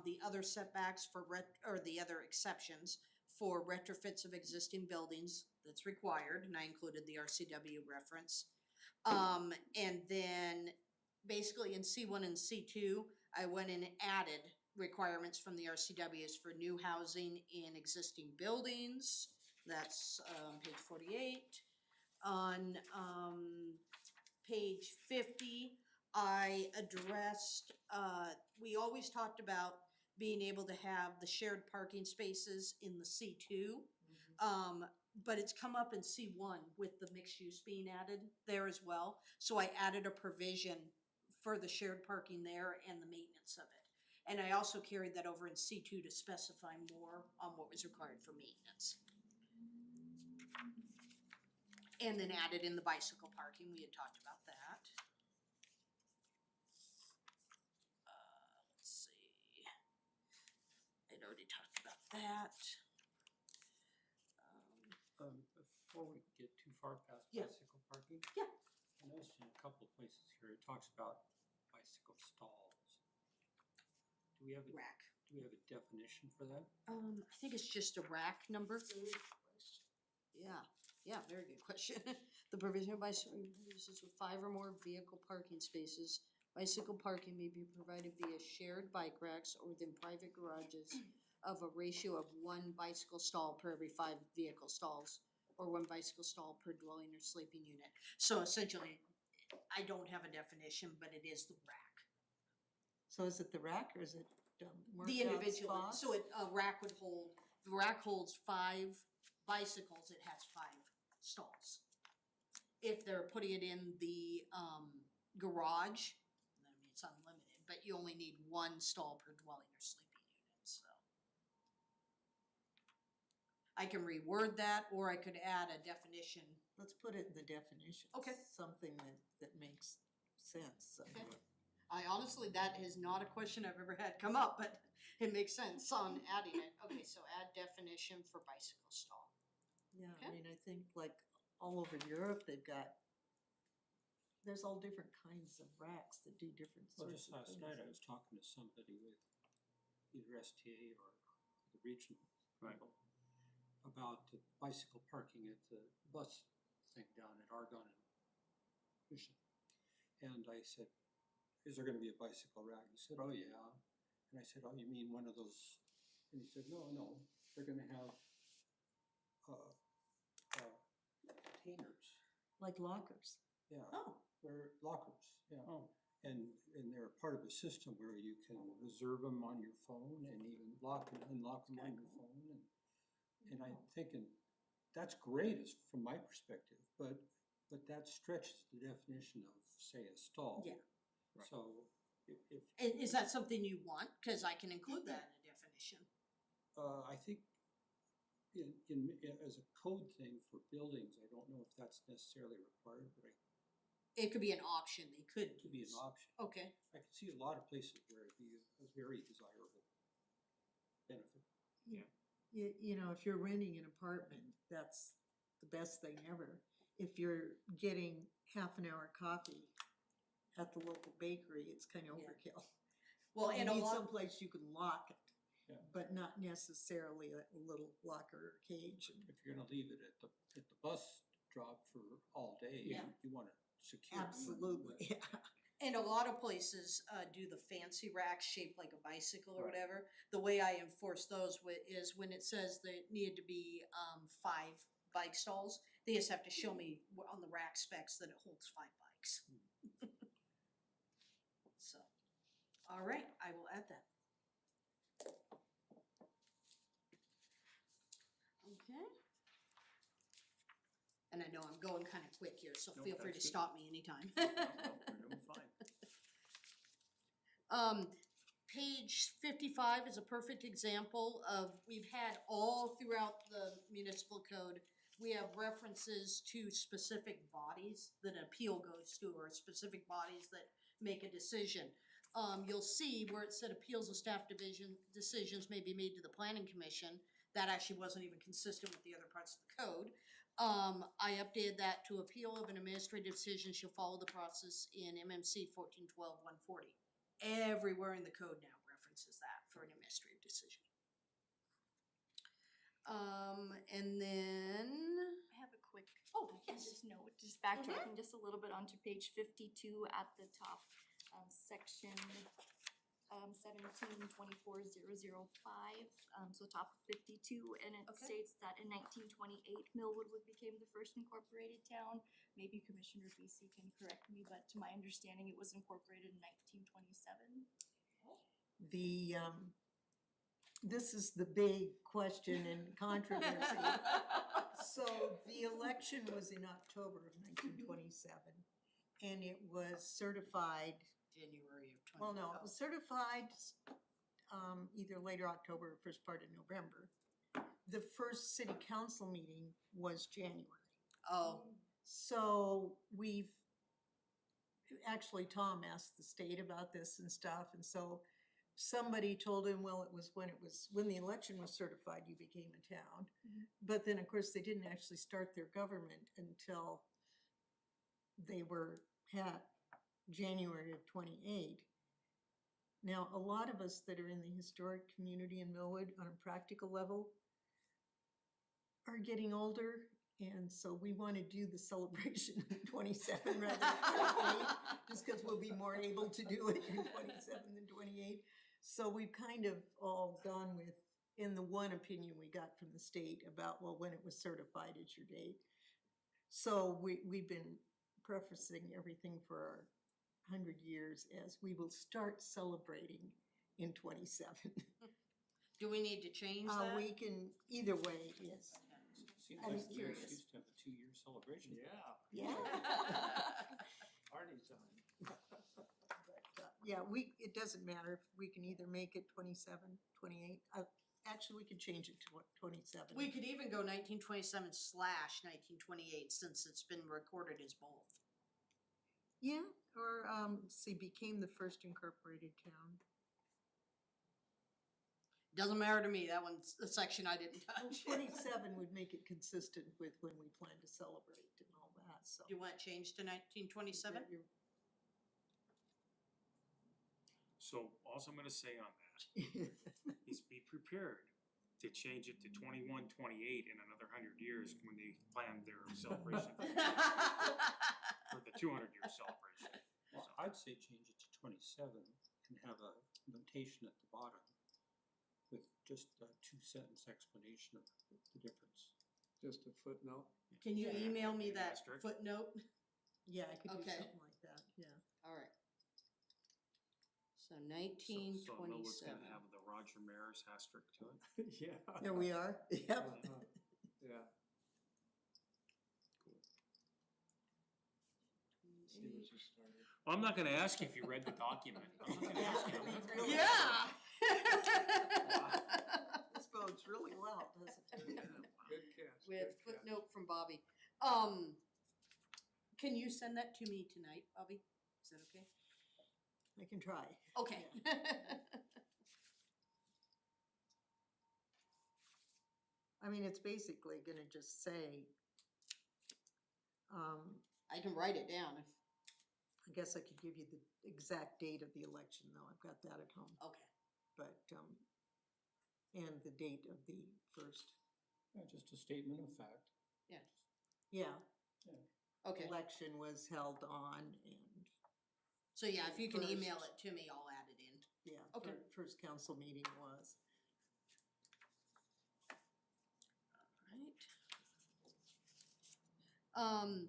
the other setbacks for or the other exceptions for retrofits of existing buildings that's required, and I included the RCW reference. And then basically in C1 and C2, I went and added requirements from the RCWs for new housing in existing buildings. That's page 48. On page 50, I addressed, we always talked about being able to have the shared parking spaces in the C2. But it's come up in C1 with the mixed use being added there as well. So I added a provision for the shared parking there and the maintenance of it. And I also carried that over in C2 to specify more on what was required for maintenance. And then added in the bicycle parking, we had talked about that. Let's see. I'd already talked about that. Before we get too far past Yeah. bicycle parking. Yeah. I noticed in a couple of places here, it talks about bicycle stalls. Do we have a definition for that? I think it's just a rack number. Yeah, very good question. The provision of bicycle uses with 5 or more vehicle parking spaces. Bicycle parking may be provided via shared bike racks or within private garages of a ratio of 1 bicycle stall per every 5 vehicle stalls, or 1 bicycle stall per dwelling or sleeping unit. So essentially, I don't have a definition, but it is the rack. So is it the rack or is it marked The out individual, spots? so a rack would hold, the rack holds 5 bicycles, it has 5 stalls. If they're putting it in the garage, I mean, it's unlimited, but you only need 1 stall per dwelling or sleeping unit, so. I can reword that, or I could add a definition. Let's put it in the definition. Okay. Something that makes sense. Okay. I honestly, that is not a question I've ever had come up, but it makes sense on adding it. Okay, so add definition for bicycle stall. Yeah, Okay. I mean, I think like all over Europe, there's all different kinds of racks that do different Well, sorts just of last things. night I was talking to somebody with either STA or the regional Right. people about the bicycle parking at the bus thing down at Argonne and Mission. And I said, is there gonna be a bicycle rack? He said, oh yeah. And I said, oh, you mean one of those? And he said, no, they're gonna have containers. Like lockers. Yeah, Oh, they're lockers, yeah. Oh. And they're part of a system where you can reserve them on your phone and even lock and unlock them on your phone. And I'm thinking, that's great as from my perspective, but that stretches the definition of, say, a stall. Yeah. Right. So if, is that something you want? Cause I can include that in a definition. I think in, as a code thing for buildings, I don't know if that's necessarily required, but It could be an option they could it could be an use. option. Okay, I can see a lot of places where it'd be a very desirable benefit. You know, if you're renting an apartment, that's the best thing ever. If you're getting half an hour coffee at the local bakery, it's kind of Yeah. overkill. well, You and a need lot, someplace you can lock it, Yeah. but not necessarily a little locker or cage. If you're gonna leave it at the bus drop for all day, Yeah. you wanna secure. it. Absolutely, yeah. And a lot of places, do the fancy racks shaped like a bicycle or Right. whatever. The way I enforce those is when it says they need to be, 5 bike stalls, they just have to show me on the rack specs that it holds 5 bikes. So, all right, I will add that. Okay. And I know I'm going kind of quick here, so No, feel free to that's good. stop me anytime. We're doing fine. Page 55 is a perfect example of, we've had all throughout the municipal code, we have references to specific bodies that an appeal goes to, or specific bodies that make a decision. You'll see where it said appeals of staff division decisions may be made to the planning commission. That actually wasn't even consistent with the other parts of the code. I updated that to appeal of an administrative decision shall follow the process in MMC 1412-140. Everywhere in the code now references that for an administrative decision. And then, I have a quick, oh, yes. yes. just note, just backtracking just a little bit onto page 52 at the top, section 1724-005, so top of 52, and it Okay. states that in 1928, Millwood became the first incorporated town. Maybe Commissioner BC can correct me, but to my understanding, it was incorporated in 1927. The, this is the big question and controversy. So the election was in October of 1927, and it was certified, January of 20. well, no, it was certified either later October or first part of November. The first city council meeting was January. Oh, So actually Tom asked the state about this and stuff, and so somebody told him, well, it was when the election was certified, you became a town. Mhm. But then, of course, they didn't actually start their government until they had January of 28. Now, a lot of us that are in the historic community in Millwood on a practical level are getting older, and so we want to do the celebration in 27 rather than 28, just because we'll be more able to do it in 27 than 28. So we've kind of all gone with, in the one opinion we got from the state about, well, when it was certified is your date. So we've been prefacing everything for our 100 years as we will start celebrating in 27. do we need to change that? We can, either way, yes. Seems I'm like we curious. used to have a 2-year celebration. Yeah, Yeah. party time. But, yeah, it doesn't matter if we can either make it 27, 28. Actually, we could change it to 27. We could even go 1927/1928 since it's been recorded as both. Yeah, or, became the first incorporated town. Doesn't matter to me, that one's a section I didn't Well, touch. 27 would make it consistent with when we plan to celebrate and all that, so. Do you want it changed to 1927? You're- So alls I'm gonna say on that is be prepared to change it to 21/28 in another 100 years when they plan their celebration for the 200-year celebration. Well, I'd say change it to 27 and have a notation at the bottom with just a 2-sentence explanation of the difference. Just a footnote. Can you Yeah, email me an that asterisk. footnote? Yeah, I could do Okay. something like that, yeah. All right. So So Millwood's 1927. gonna have the Roger Maris asterisk to it. Yeah. There we are, yep. Uh-huh. Yeah, see what you started. Well, I'm not gonna ask you if you read the document. I'm not gonna ask you. Really? Yeah. This bodes really well, doesn't it? Good catch. With good catch. footnote from Bobby. Can you send that to me tonight, Bobby? Is that okay? I can try. Okay. I mean, it's basically gonna just say, I can write it down if, I guess I could give you the exact date of the election, though, I've got that at home, okay. but, and the date of the first, Yeah, just a statement of fact. yeah, Okay. election was held on, and So yeah, if you can First. email it to me, I'll add it in. Yeah, Okay. first council meeting was. Right.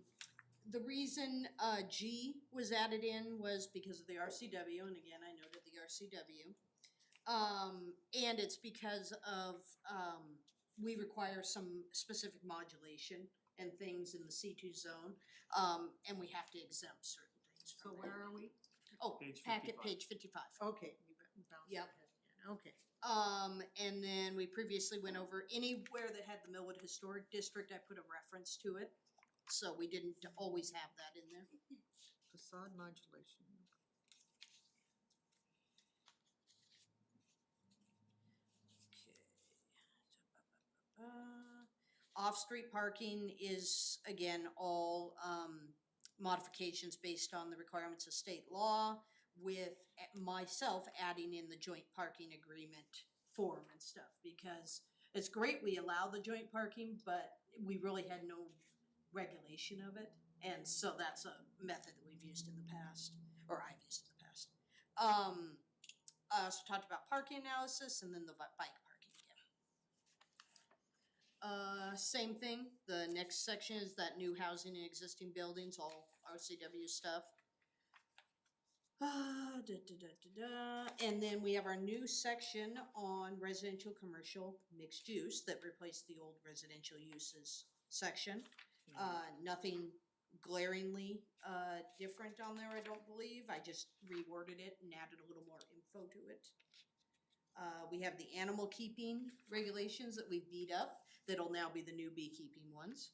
The reason, G was added in was because of the RCW, and again, I noted the RCW. And it's because of, we require some specific modulation and things in the C2 zone, and we have to exempt certain things So from that. where are we? Oh, Page packet 55. page 55. Okay, we bounced Yep. ahead again, okay. And then we previously went over anywhere that had the Millwood Historic District, I put a reference to it. So we didn't always have that in there. Facade modulation. Off-street parking is, again, all, modifications based on the requirements of state law, with myself adding in the joint parking agreement form and stuff, because it's great we allow the joint parking, but we really had no regulation of it, and so that's a method that we've used in the past, or I've used in the past. So talked about parking analysis and then the bike parking again. Same thing, the next section is that new housing and existing buildings, all RCW stuff. And then we have our new section on residential, commercial, mixed use that replaced the old residential uses section. Nothing glaringly, different on there, I don't believe, I just reworded it and added a little more info to it. We have the animal keeping regulations that we beat up, that'll now be the new beekeeping ones.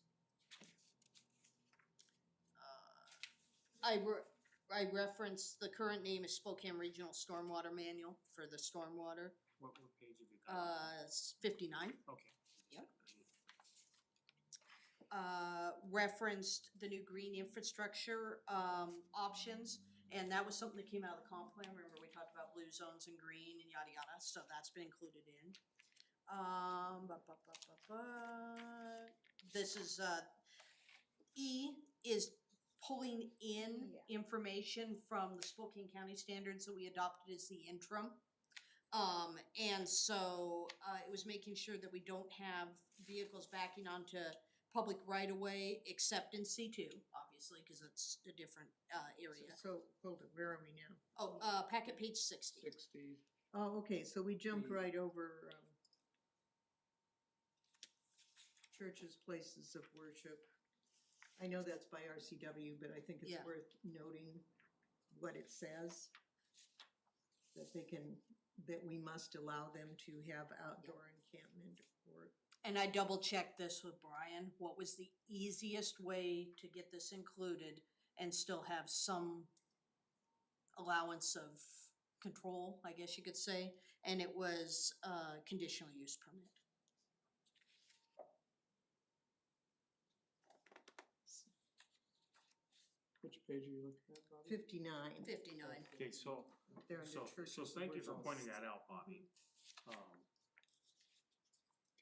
I referenced, the current name is Spokane Regional Stormwater Manual for the stormwater, What page have you got? it's 59. Okay. Yep. Referenced the new green infrastructure, options, and that was something that came out of the comp plan, remember we talked about blue zones and green and yada yada, so that's been included in. This is, E is pulling in information from the Spokane County standards that we adopted as the interim. And so, it was making sure that we don't have vehicles backing onto public right-of-way except in C2, obviously, because it's a different, area. So, hold it, where are we now? Oh, packet page 60. 60, Oh, okay, so we jumped The- right over, churches, places of worship. I know that's by RCW, but I think it's Yeah. worth noting what it says. That they can, that we must allow them to have outdoor encampment or, And I double checked this with Brian, what was the easiest way to get this included and still have some allowance of control, I guess you could say, and it was conditional use permit. which page are you looking at, Bobby? 59. 59. Okay, so, They're under so churches. thank you for worship. pointing that out, Bobby.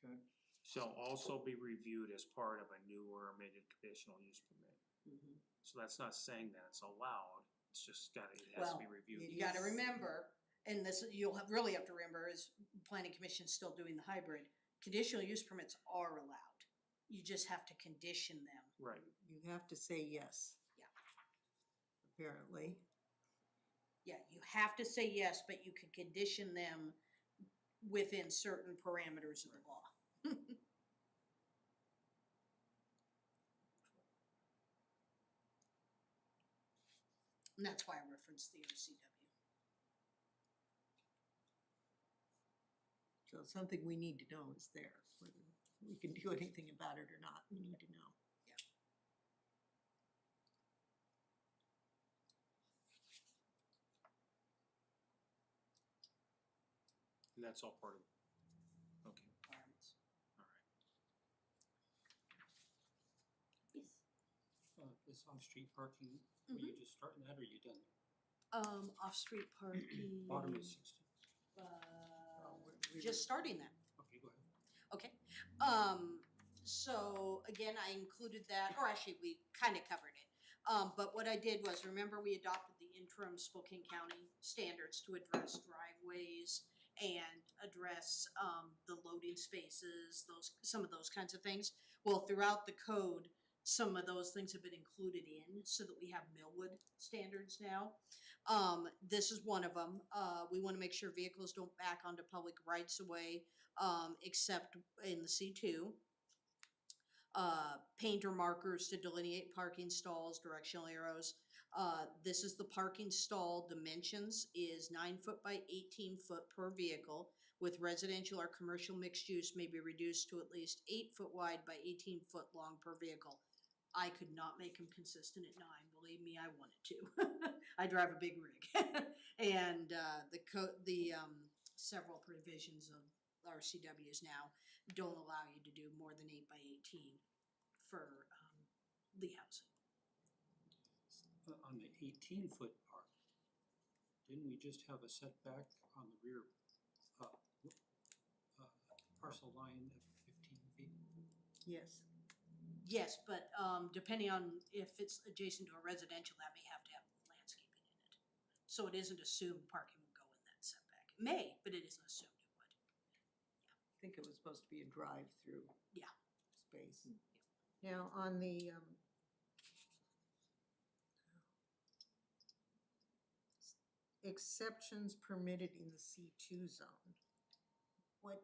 Okay, Shall also be reviewed as part of a new or amended conditional use permit. Mhm. So that's not saying that it's allowed, it's just it has to be Well, reviewed. You gotta remember, and this, really have to remember, is planning commission's still doing the hybrid. Conditional use permits are allowed. You just have to condition them. Right, You have to say yes. Yeah. Apparently. Yeah, you have to say yes, but you can condition them within certain parameters of the law. And that's why I referenced the OCW. So something we need to know is there, whether we can do anything about it or not, we need to know. and that's all part of, okay, Requirements. all right. Yes. This off-street parking, were you just starting that or are you done there? Off-street parking. Bottom of 60. Just starting that. Okay, go ahead. Okay, so again, I included that, or actually, we kind of covered it. But what I did was, remember we adopted the interim Spokane County standards to address driveways and address, the loading spaces, some of those kinds of things. Well, throughout the code, some of those things have been included in, so that we have Millwood standards now. This is one of them. We wanna make sure vehicles don't back onto public rights of way, except in the C2. Painter markers to delineate parking stalls, directional arrows. This is the parking stall dimensions is 9 foot by 18 foot per vehicle, with residential or commercial mixed use may be reduced to at least 8 foot wide by 18 foot long per vehicle. I could not make them consistent at 9, believe me, I wanted to. I drive a big rig. And, several provisions of RCWs now don't allow you to do more than 8 by 18 for, the housing. On the 18-foot part, didn't we just have a setback on the rear parcel line of 15 feet? Yes. Yes, but, depending on if it's adjacent to a residential, that may have to have landscaping in it. So it isn't assumed parking will go in that setback. It may, but it isn't assumed it would. I think it was supposed to be a drive-through. Yeah. Space. Now, on the, exceptions permitted in the C2 zone, what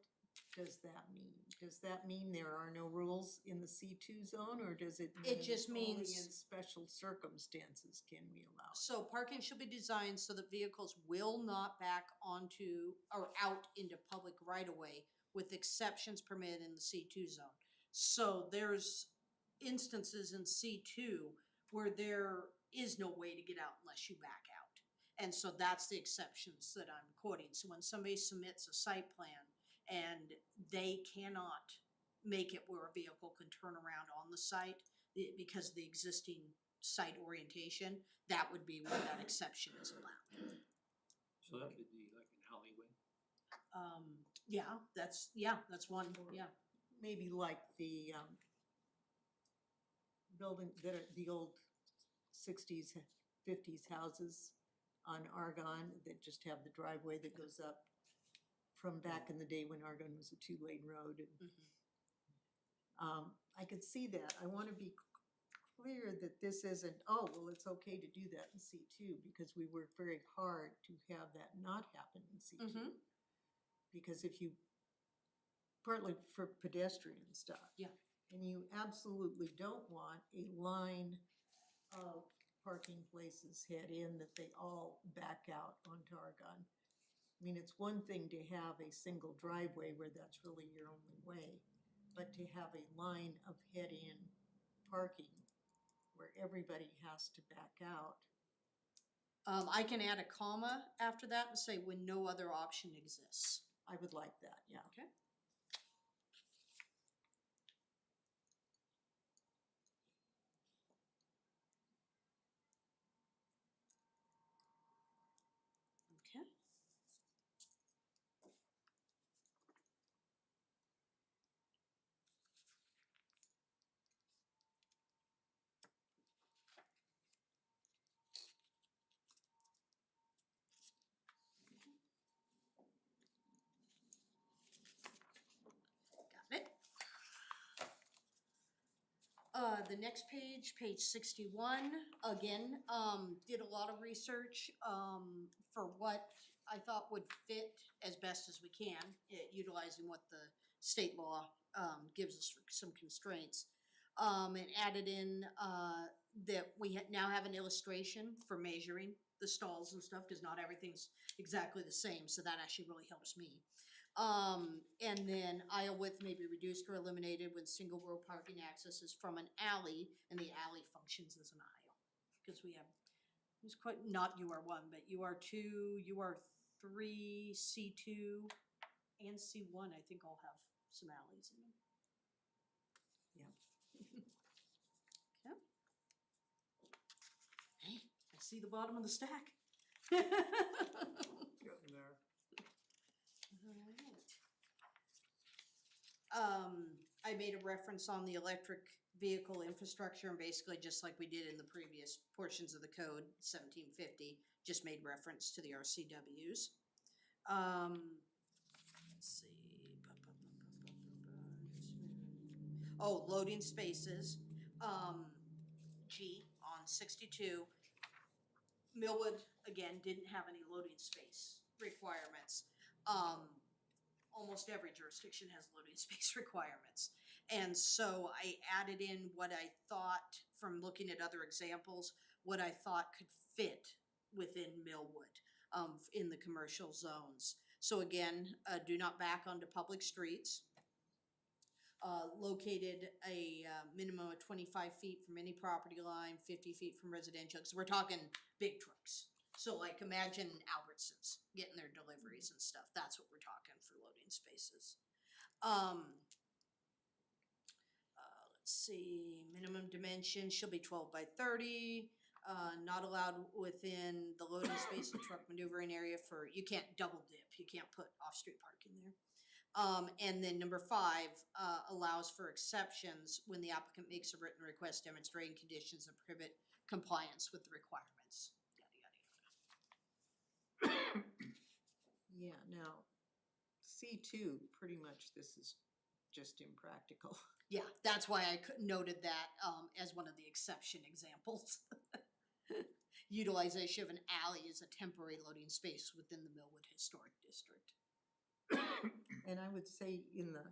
does that mean? Does that mean there are no rules in the C2 zone, or does it mean It just only means- in special circumstances can we allow it? So parking should be designed so that vehicles will not back onto or out into public right of way, with exceptions permitted in the C2 zone. So there's instances in C2 where there is no way to get out unless you back out. And so that's the exceptions that I'm quoting. So when somebody submits a site plan and they cannot make it where a vehicle can turn around on the site because of the existing site orientation, that would be where that exception is allowed. So that could be like an alleyway. That's one, yeah. Maybe like the, building that are the old 60s, 50s houses on Argonne that just have the driveway that goes up from back in the day when Argonne was a 2-lane road. And, I could see that. I want to be clear that this isn't, oh, well, it's okay to do that in C2, because we work very hard to have that not happen in C2. Mhm. Because if you, partly for pedestrian stuff. Yeah. And you absolutely don't want a line of parking places head in that they all back out onto Argonne. I mean, it's one thing to have a single driveway where that's really your only way, but to have a line of head-in parking where everybody has to back out. I can add a comma after that and say when no other option exists. I would like that, yeah. Okay. Okay. Got it. The next page, page 61, again, did a lot of research, for what I thought would fit as best as we can, utilizing what the state law, gives us some constraints. And added in, that we now have an illustration for measuring the stalls and stuff, cause not everything's exactly the same, so that actually really helps me. And then aisle width may be reduced or eliminated when single row parking access is from an alley and the alley functions as an aisle. Cause we have, it's quite, not UR1, but UR2, UR3, C2, and C1, I think all have some alleys in them. Yeah. Okay. Hey, I see the bottom of the stack. Getting there. Alright. I made a reference on the electric vehicle infrastructure, and basically just like we did in the previous portions of the code, 1750, just made reference to the RCWs. Let's see. Oh, loading spaces, G on 62. Millwood, again, didn't have any loading space requirements. Almost every jurisdiction has loading space requirements. And so I added in what I thought, from looking at other examples, what I thought could fit within Millwood, in the commercial zones. So again, do not back onto public streets. Located a minimum of 25 feet from any property line, 50 feet from residential, because we're talking big trucks. So like imagine Albertsons getting their deliveries and stuff. That's what we're talking for loading spaces. Let's see, minimum dimension shall be 12 by 30. Not allowed within the loading space and truck maneuvering area for, you can't double dip. You can't put off-street parking there. And then number 5, allows for exceptions when the applicant makes a written request demonstrating conditions that prohibit compliance with the requirements. Yada, yada, yada. Yeah, now, C2, pretty much this is just impractical. Yeah, that's why I noted that, as one of the exception examples. Utilization of an alley as a temporary loading space within the Millwood Historic District. And I would say in the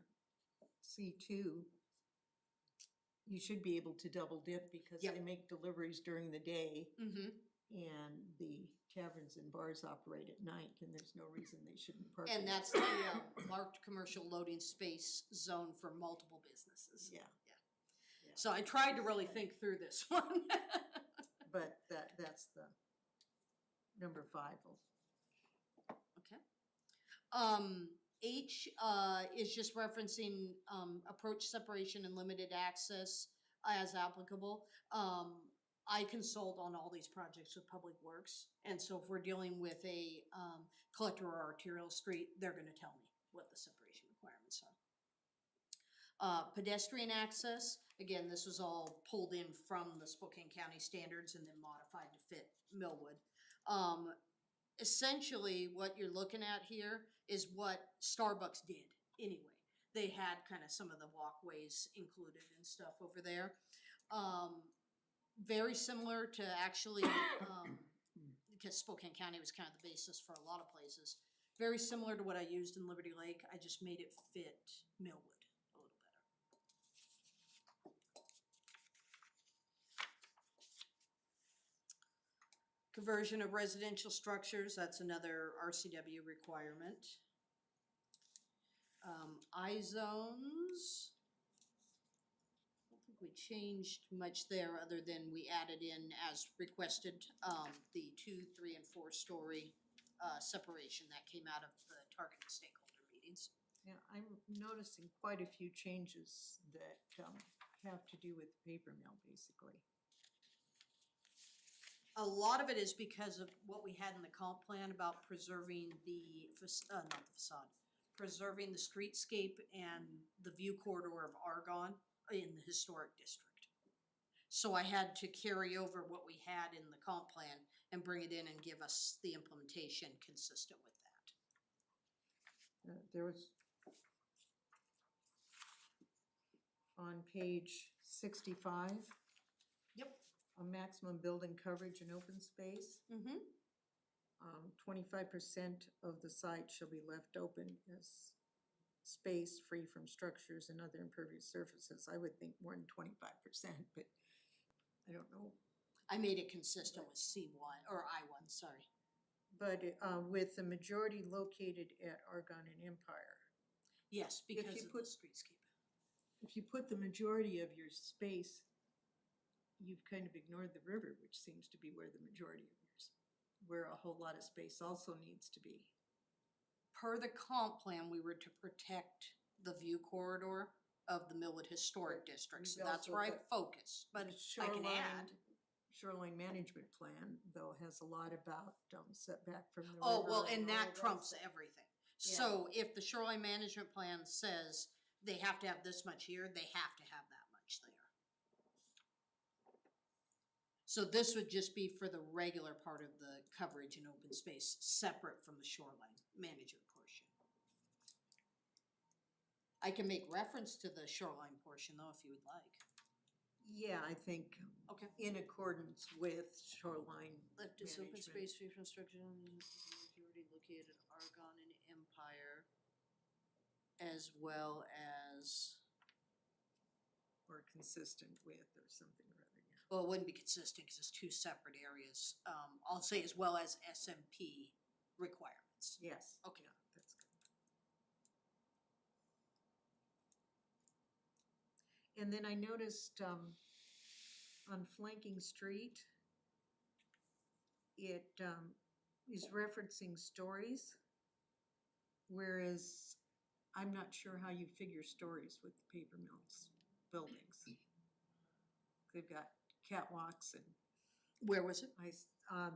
C2, you should be able to double dip because Yep. they make deliveries during the day Mm-hmm. and the taverns and bars operate at night, and there's no reason they shouldn't park. And there. that's the marked commercial loading space zone for multiple businesses. Yeah. So I tried to really think through this one. But that's the number 5. Okay. H, is just referencing, approach separation and limited access as applicable. I consult on all these projects with Public Works, and so if we're dealing with a, collector or arterial street, they're gonna tell me what the separation requirements are. Pedestrian access, again, this was all pulled in from the Spokane County standards and then modified to fit Millwood. Essentially, what you're looking at here is what Starbucks did anyway. They had kind of some of the walkways included and stuff over there. Very similar to actually, because Spokane County was kind of the basis for a lot of places. Very similar to what I used in Liberty Lake. I just made it fit Millwood a little better. Conversion of residential structures, that's another RCW requirement. I-zones. I don't think we changed much there other than we added in as requested, the 2, 3, and 4 story separation that came out of the targeted stakeholder meetings. Yeah, I'm noticing quite a few changes that have to do with paper mill, basically. A lot of it is because of what we had in the comp plan about preserving the, not the facade, preserving the streetscape and the view corridor of Argonne in the historic district. So I had to carry over what we had in the comp plan and bring it in and give us the implementation consistent with that. There was, on page 65, Yep. a maximum building coverage and open space. Mm-hmm. 25% of the site shall be left open as space free from structures and other impervious surfaces. I would think more than 25%, but I don't know. I made it consistent with C1, or I1, sorry. But with the majority located at Argonne and Empire, Yes, because you of put- the streetscape. if you put the majority of your space, you've kind of ignored the river, which seems to be where the majority of yours, where a whole lot of space also needs to be. Per the comp plan, we were to protect the view corridor of the Millwood Historic District, so We've that's also where I got focus, but I can add. Shoreline management plan, though, has a lot about setback from the river. Oh, well, and all that of trumps stuff. everything. Yeah. So if the shoreline management plan says they have to have this much here, they have to have that much there. So this would just be for the regular part of the coverage and open space, separate from the shoreline management portion. I can make reference to the shoreline portion though, if you would like. Yeah, I think Okay. in accordance with shoreline Left is open management. space free from construction, majority located in Argonne and Empire, as well as, Or consistent with or something or other, yeah. well, it wouldn't be consistent because it's two separate areas. I'll say as well as SMP requirements. Yes. Okay. Yeah, that's good. And then I noticed, on flanking street, it, is referencing stories. Whereas I'm not sure how you figure stories with the paper mills buildings. They've got catwalks and Where was it?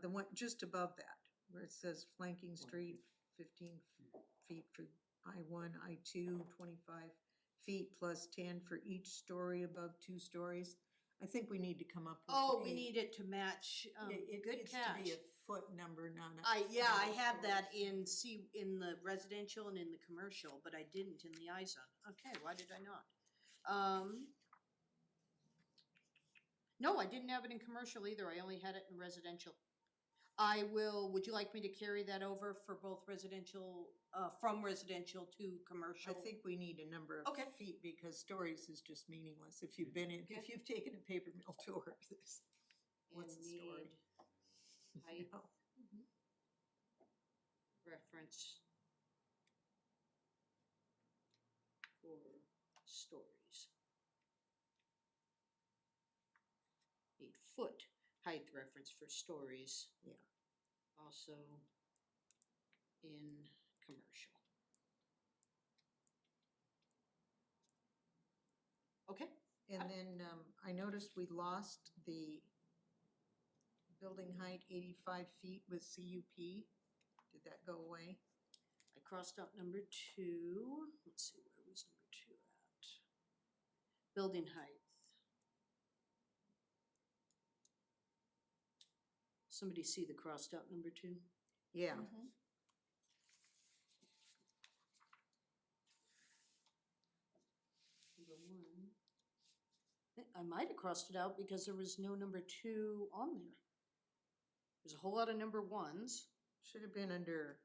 the one just above that, where it says flanking street, 15 feet for I-1, I-2, 25 feet plus 10 for each story above 2 stories. I think we need to come up with. Oh, we a- need it to match, It good needs catch. to be a foot number, not a. I number had of that stories. in the residential and in the commercial, but I didn't in the I-zone. Okay, why did I not? No, I didn't have it in commercial either. I only had it in residential. Would you like me to carry that over for both residential, from residential to commercial? I think we need a number of Okay. feet because stories is just meaningless. If you've been in, Okay. if you've taken a paper mill tour, this, what's And the story? need height No. reference for stories. Need foot height reference for stories. Yeah. Also in commercial. Okay, And then, I noticed we lost the building height 85 feet with CUP. Did that go away? I crossed out number 2. Let's see, where was number 2 at? Building height. Somebody see the crossed out number 2? Yeah, Number 1. I might have crossed it out because there was no number 2 on there. There's a whole lot of number 1s. should have been under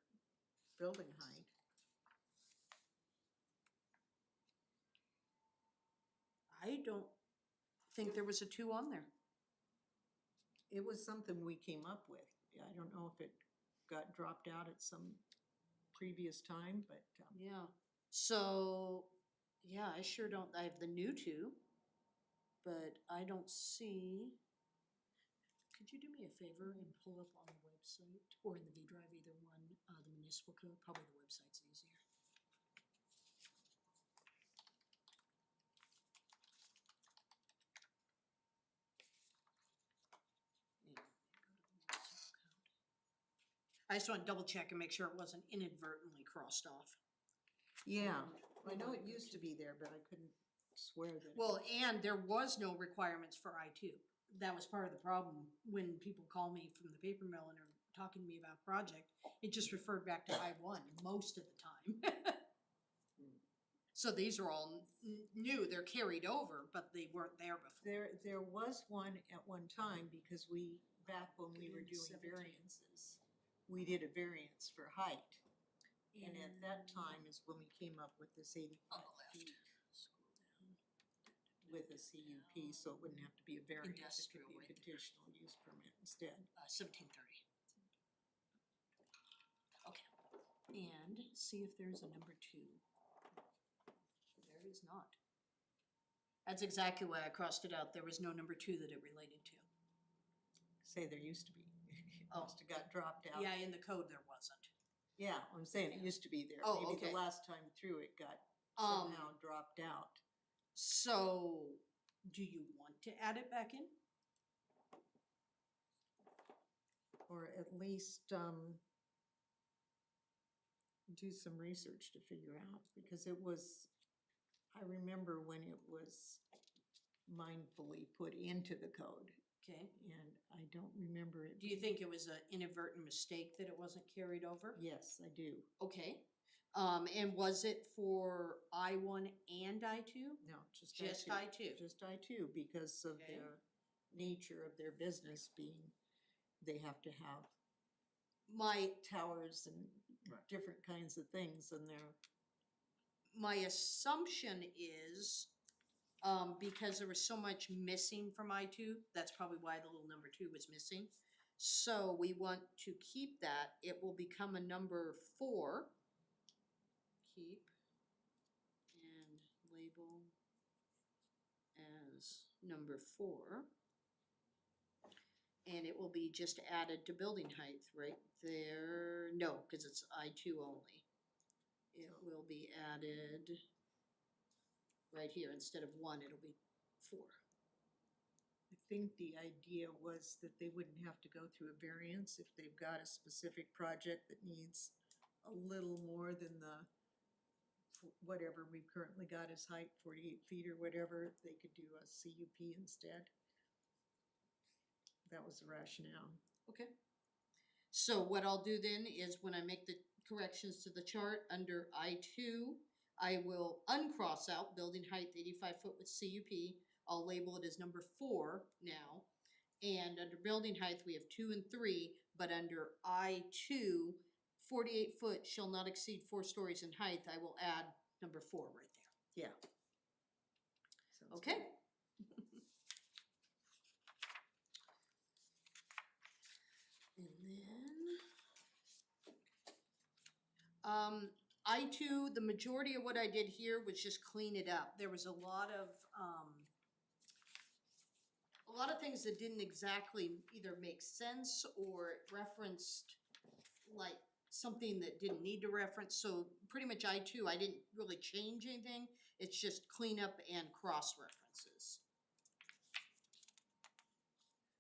building height. I don't think there was a 2 on there. It was something we came up with. Yeah, I don't know if it got dropped out at some previous time, but, Yeah, so, yeah, I sure don't, I have the new 2, but I don't see. Could you do me a favor and pull up on the website or in the V Drive, either one, the municipal code, probably the website's easier. Yeah, go to the municipal code. I just want to double check and make sure it wasn't inadvertently crossed off. yeah, I know it used to be there, but I couldn't swear that. Well, and there was no requirements for I-2. That was part of the problem when people call me from the paper mill and are talking to me about a project. It just referred back to I-1 most of the time. So these are all new, they're carried over, but they weren't there before. There was one at one time because we, back when we were doing 17. variances, we did a variance for height. And at that time is when we came up with this 85 On the left. feet Scroll down. with a CUP, so it wouldn't have to be a variance, it could Industrial be a right there. conditional use permit instead. 1730. Okay, and see if there's a number 2. There is not. That's exactly why I crossed it out. There was no number 2 that it related to. Say there used to be, it Oh. must have got dropped out. Yeah, in the code there wasn't. Yeah, I'm saying it used to be there. Oh, Maybe okay. the last time through it got Um, somehow dropped out. So, do you want to add it back in? Or at least, do some research to figure out, because it was I remember when it was mindfully put into the code, Okay. and I don't remember it. Do you think it was an inadvertent mistake that it wasn't carried over? Yes, I do. Okay. And was it for I1 and I2? No, just Just I2. I2. Just I2, because of Okay. the nature of their business being, they have to have My towers and Right. different kinds of things in there. my assumption is, because there was so much missing from I2, that's probably why the little number 2 was missing. So we want to keep that. It will become a number 4. Keep and label as number 4. And it will be just added to building height right there. No, because it's I2 only. It will be added right here. Instead of 1, it'll be 4. I think the idea was that they wouldn't have to go through a variance if they've got a specific project that needs a little more than the whatever we've currently got as height, 48 feet or whatever, they could do a CUP instead. That was the rationale. Okay. So what I'll do then is when I make the corrections to the chart under I2, I will uncross out building height 85 foot with CUP. I'll label it as number 4 now. And under building height, we have 2 and 3, but under I2, 48 foot shall not exceed 4 stories in height. I will add number 4 right there. Yeah. Sounds Okay. good. And then, I2, the majority of what I did here was just clean it up. There was a lot of things that didn't exactly either make sense or referenced like something that didn't need to reference. So pretty much I2, I didn't really change anything. It's just clean up and cross references.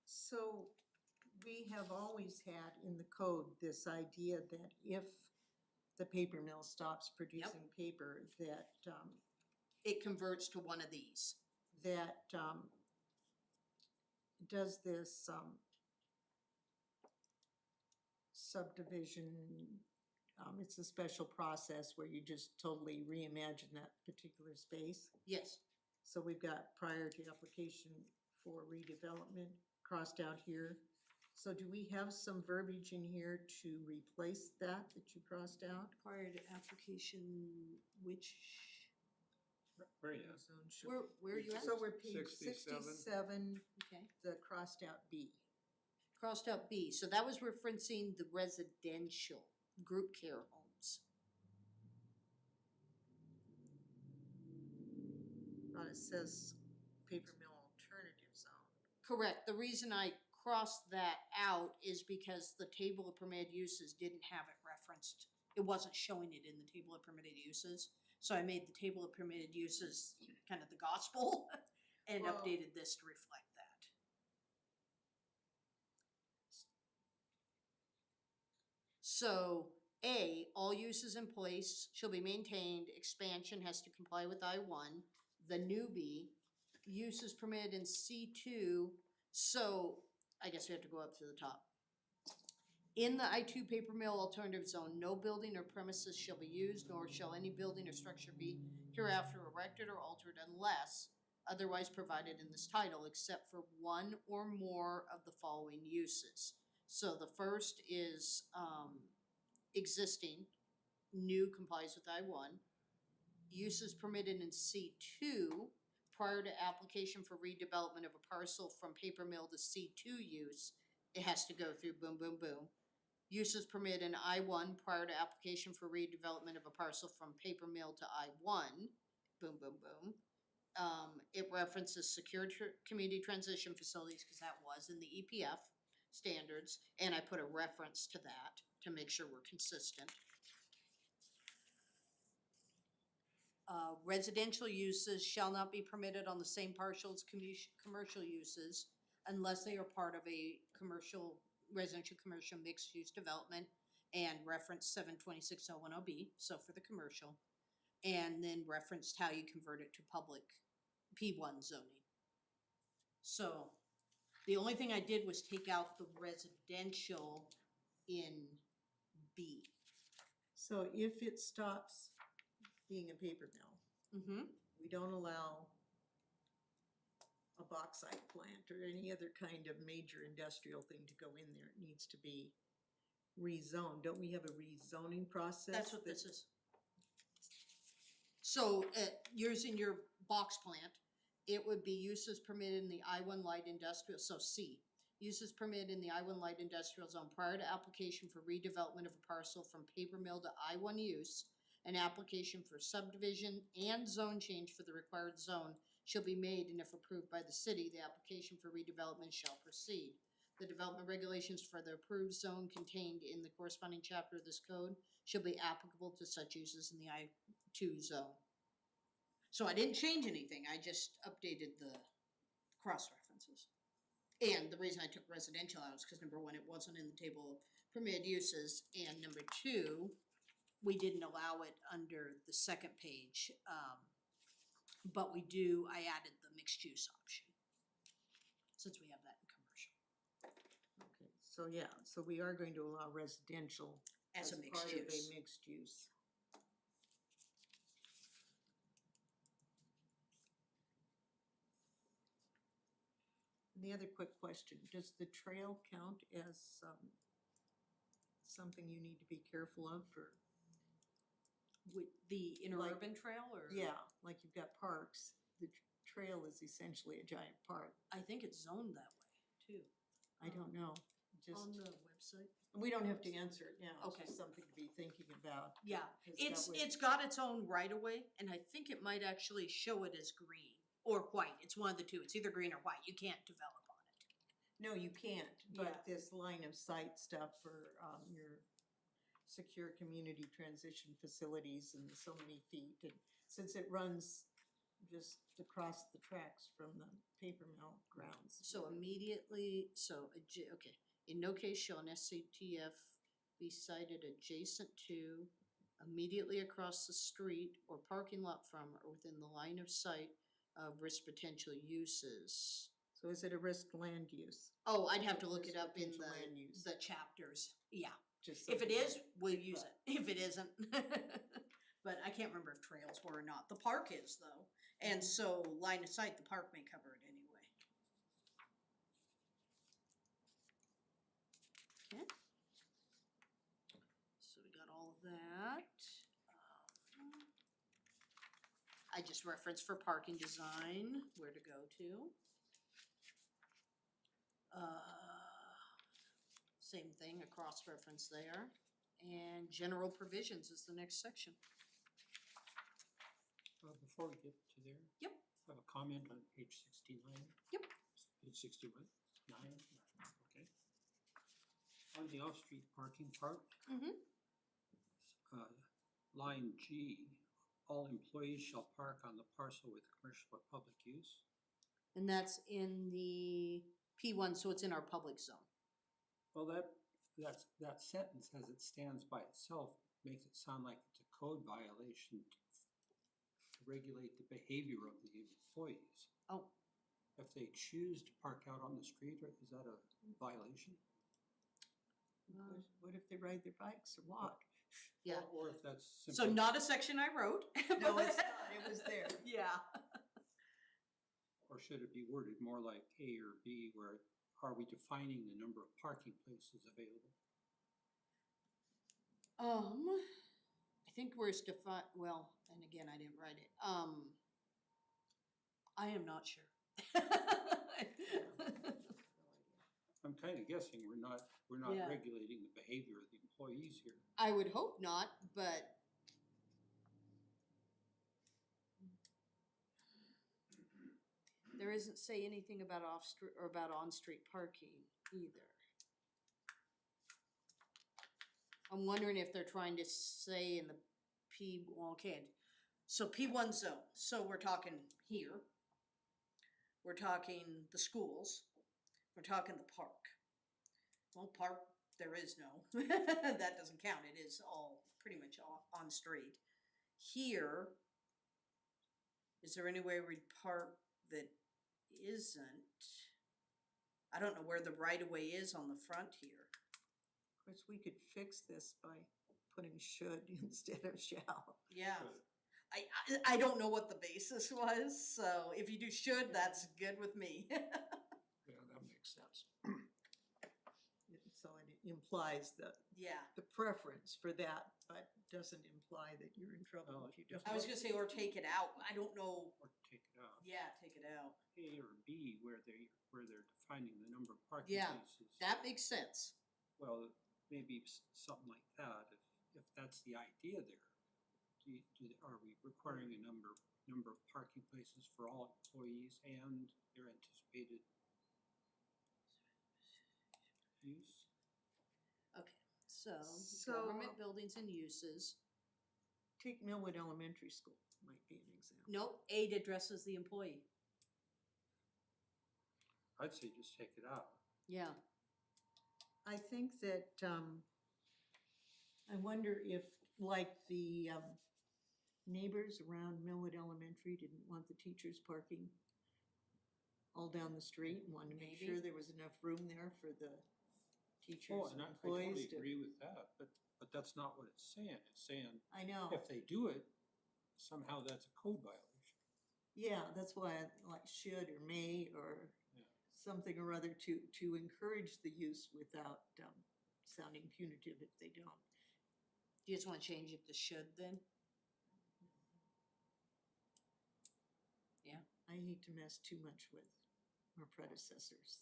So we have always had in the code this idea that if the paper mill stops producing paper, that, It converts to one of these. does this, subdivision, it's a special process where you just totally reimagine that particular space. Yes. So we've got prior to application for redevelopment crossed out here. So do we have some verbiage in here to replace that you crossed out? Prior to application, which, Where you Zone should- where are you at? So we're page 67. 67, Okay. the crossed out B. Crossed out B, so that was referencing the residential group care homes. It says paper mill alternative zone. Correct, the reason I crossed that out is because the table of permitted uses didn't have it referenced. It wasn't showing it in the table of permitted uses, so I made the table of permitted uses kind of the gospel and Well- updated this to reflect that. So, A, all uses in place shall be maintained, expansion has to comply with I1. The new B, uses permitted in C2, so I guess we have to go up to the top. In the I2 paper mill alternative zone, no building or premises shall be used, nor shall any building or structure be hereafter erected or altered unless otherwise provided in this title, except for one or more of the following uses. So the first is existing, new complies with I1. Uses permitted in C2 prior to application for redevelopment of a parcel from paper mill to C2 use, it has to go through boom, boom, boom. Uses permitted in I1 prior to application for redevelopment of a parcel from paper mill to I1, boom, boom, boom. It references secure community transition facilities because that was in the EPF standards, and I put a reference to that to make sure we're consistent. Residential uses shall not be permitted on the same parcel as commercial uses unless they are part of a residential commercial mixed-use development and reference 726.010B, so for the commercial. and then referenced how you convert it to public P1 zoning. So, the only thing I did was take out the residential in B. So if it stops being a paper mill, Mm-hmm. we don't allow a bauxite plant or any other kind of major industrial thing to go in there. It needs to be rezoned. Don't we have a rezoning process? That's what that- this is. So, yours in your box plant, it would be uses permitted in the I-1 light industrial, so C. Uses permitted in the I-1 light industrial zone prior to application for redevelopment of a parcel from paper mill to I-1 use. An application for subdivision and zone change for the required zone shall be made, and if approved by the city, the application for redevelopment shall proceed. The development regulations for the approved zone contained in the corresponding chapter of this code shall be applicable to such uses in the I-2 zone. So I didn't change anything, I just updated the cross-references. And the reason I took residential out is because number one, it wasn't in the table of permitted uses, and number two, we didn't allow it under the second page, but I added the mixed use option. Since we have that in commercial, Okay, so yeah, so we are going to allow residential as a mixed part of use. a mixed use. And the other quick question, does the trail count as, something you need to be careful of for? With the interurban trail, or? Yeah, like you've got parks, the trail is essentially a giant park. I think it's zoned that way, too. I don't know, just, On the website? we don't have to answer it now, it's Okay. just something to be thinking about. Yeah, 'cause that would- it's got its own right of way, and I think it might actually show it as green or white. It's one of the two. It's either green or white. You can't develop on it. No, you can't, Yeah. but this line of sight stuff for, your secure community transition facilities and so many feet, and since it runs just across the tracks from the paper mill grounds. So immediately, okay, in no case shall an SCTF be sited adjacent to, immediately across the street or parking lot from, or within the line of sight of risk potential uses. So is it a risk land use? Oh, I'd have to look it Risk up in potential land use. the chapters, yeah. Just If it something is, like- we'll use it. If it isn't, but I can't remember if trails were or not. The park is though, and so line of sight, the park may cover it anyway. Okay. So we got all of that. I just referenced for parking design, where to go to. Same thing, a cross-reference there. And general provisions is the next section. Before we get to there. Yep. I have a comment on page 69. Yep. Page 61, 9, okay. On the off-street parking part. Mhm. Line G, all employees shall park on the parcel with commercial or public use. And that's in the P1, so it's in our public zone. Well, that sentence as it stands by itself makes it sound like it's a code violation to regulate the behavior of the employees. Oh, If they choose to park out on the street, is that a violation? What if they ride their bikes or walk? yeah. Or if that's So simply. not a section I wrote. No, it's not, it was there. Yeah. Or should it be worded more like A or B, where are we defining the number of parking places available? I think we're well, and again, I didn't write it. I am not sure. I'm kind of guessing we're not Yeah. regulating the behavior of the employees here. I would hope not, but. There isn't say anything about off-street or about on-street parking either. I'm wondering if they're trying to say in the so P1 zone, so we're talking here. We're talking the schools, we're talking the park. Well, park, there is no, that doesn't count, it is all pretty much all on street. here, is there any way we'd park that isn't? I don't know where the right of way is on the front here. Of course, we could fix this by putting should instead of shall. Yeah. I don't know what the basis was, so if you do should, that's good with me. Yeah, that makes sense. So it implies Yeah. the preference for that, but doesn't imply that you're in trouble if you don't. I was gonna say, or take it out. I don't know. Or take it out. Yeah, take it out. A or B, where they're defining the number of parking Yeah, places. that makes sense. Well, maybe something like that, if that's the idea there. Are we requiring a number of parking places for all employees and their anticipated use? Okay, so So- government buildings and uses. Take Millwood Elementary School, might be an example. Nope, A addresses the employee. I'd say just take it out. Yeah. I think that, I wonder if, like, the neighbors around Millwood Elementary didn't want the teachers parking all down the street and wanted to make sure Maybe. there was enough room there for the teachers Oh, and and I totally employees to. agree with that, but that's not what it's saying. It's saying I know, if they do it, somehow that's a code violation. yeah, that's why I like should or may or Yeah. something or other to encourage the use without, sounding punitive if they don't. Do you just wanna change it to should then? I hate to mess too much with our predecessors.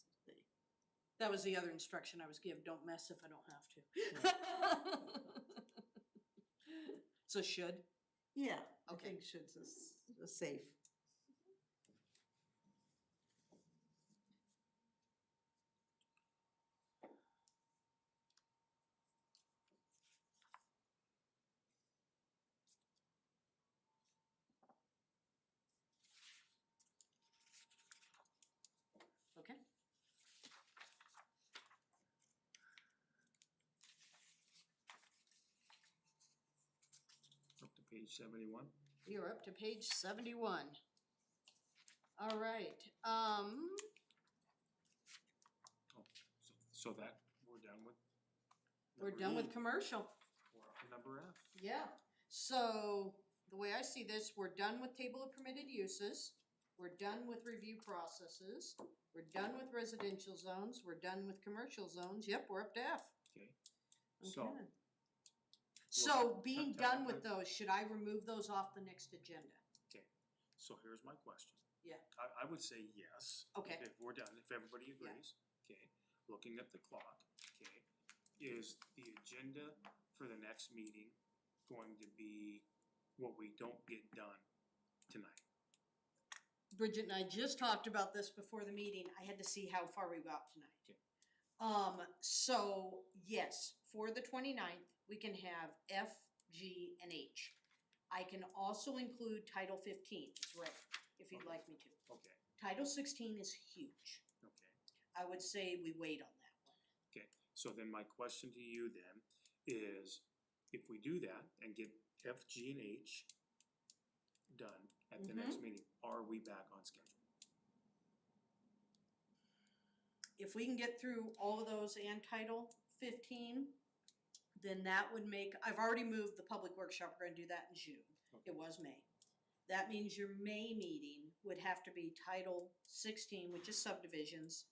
That was the other instruction I was given, don't mess if I don't have to. So should? Yeah, I Okay. think should's a safe. Okay. Up to page 71. We are up to page 71. All right, So that, we're done with. we're number done E. with commercial. We're up to number F. Yeah, so the way I see this, we're done with table of permitted uses. We're done with review processes. We're done with residential zones. We're done with commercial zones. Yep, we're up to F. Okay, so, Okay. So being tell- done with those, should I remove those off the next agenda? so here's my question. Yeah. I would say yes. Okay. If we're done, if everybody agrees, okay, looking at the clock, okay, is the agenda for the next meeting going to be what we don't get done tonight? Bridget and I just talked about this before the meeting. I had to see how far we got tonight. Okay. So yes, for the 29th, we can have F, G, and H. I can also include Title 15, it's right, if you'd like me to. Okay, Title 16 is huge. okay. I would say we wait on that one. Okay, so then my question to you then is, if we do that and get F, G, and H done at the next meeting, are we back on schedule? If we can get through all of those and Title 15, then that would make, I've already moved the public workshop, we're gonna do that in June. Okay. It was May. That means your May meeting would have to be Title 16, which is subdivisions,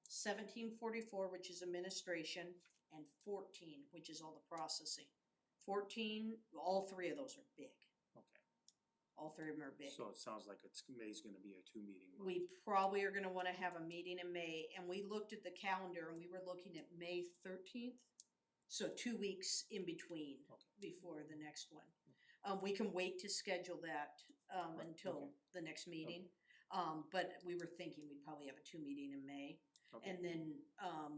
1744, which is administration, and 14, which is all the processing. 14, all three of those are big. Okay, All three of them are big. so it sounds like May's gonna be a 2-meeting month. We probably are gonna wanna have a meeting in May, and we looked at the calendar and we were looking at May 13th. So 2 weeks in between, Okay. before the next one. We can wait to schedule that, Right, until okay. the next meeting. But we were thinking we'd probably have a 2 meeting in May. Okay. And then,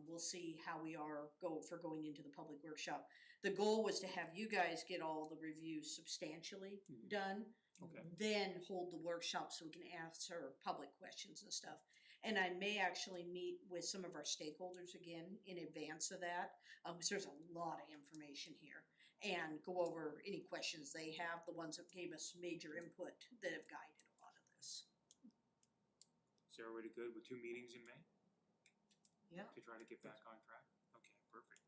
we'll see how we are going into the public workshop. The goal was to have you guys get all the reviews substantially Mhm. done. Okay. Then hold the workshop so we can answer public questions and stuff. And I may actually meet with some of our stakeholders again in advance of that, because there's a lot of information here. and go over any questions they have, the ones that gave us major input that have guided a lot of this. Is everybody good with 2 meetings in May Yeah. to try to get back on track? Okay, perfect.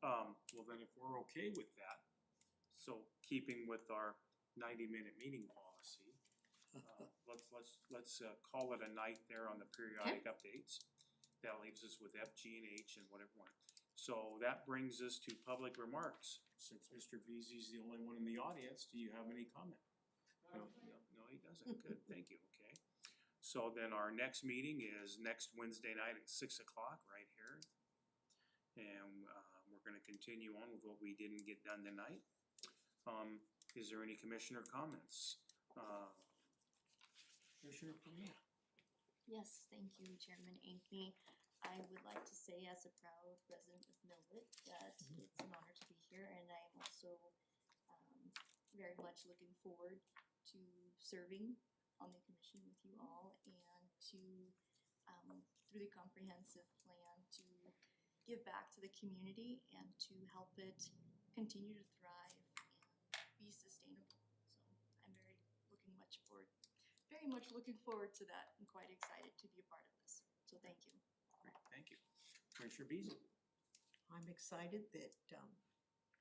Well then, if we're okay with that, so keeping with our 90-minute meeting policy, let's call it a night there on the periodic updates. That leaves us with F, G, and H and whatever one. So that brings us to public remarks. Since Mr. Veazey's the only one in the audience, do you have any comment? No, he doesn't. Good, thank you, okay. So then our next meeting is next Wednesday night at 6 o'clock right here. And we're gonna continue on with what we didn't get done tonight. Is there any commissioner comments? Commissioner Correa? Yes, thank you, Chairman Ankeny. I would like to say as a proud resident of Millwood that it's an honor to be here, and I am also very much looking forward to serving on the commission with you all and to, through the comprehensive plan, to give back to the community and to help it continue to thrive and be sustainable. So I'm very much looking forward to that and quite excited to be a part of this. So thank you. Great, thank you. Commissioner Beasley? I'm excited that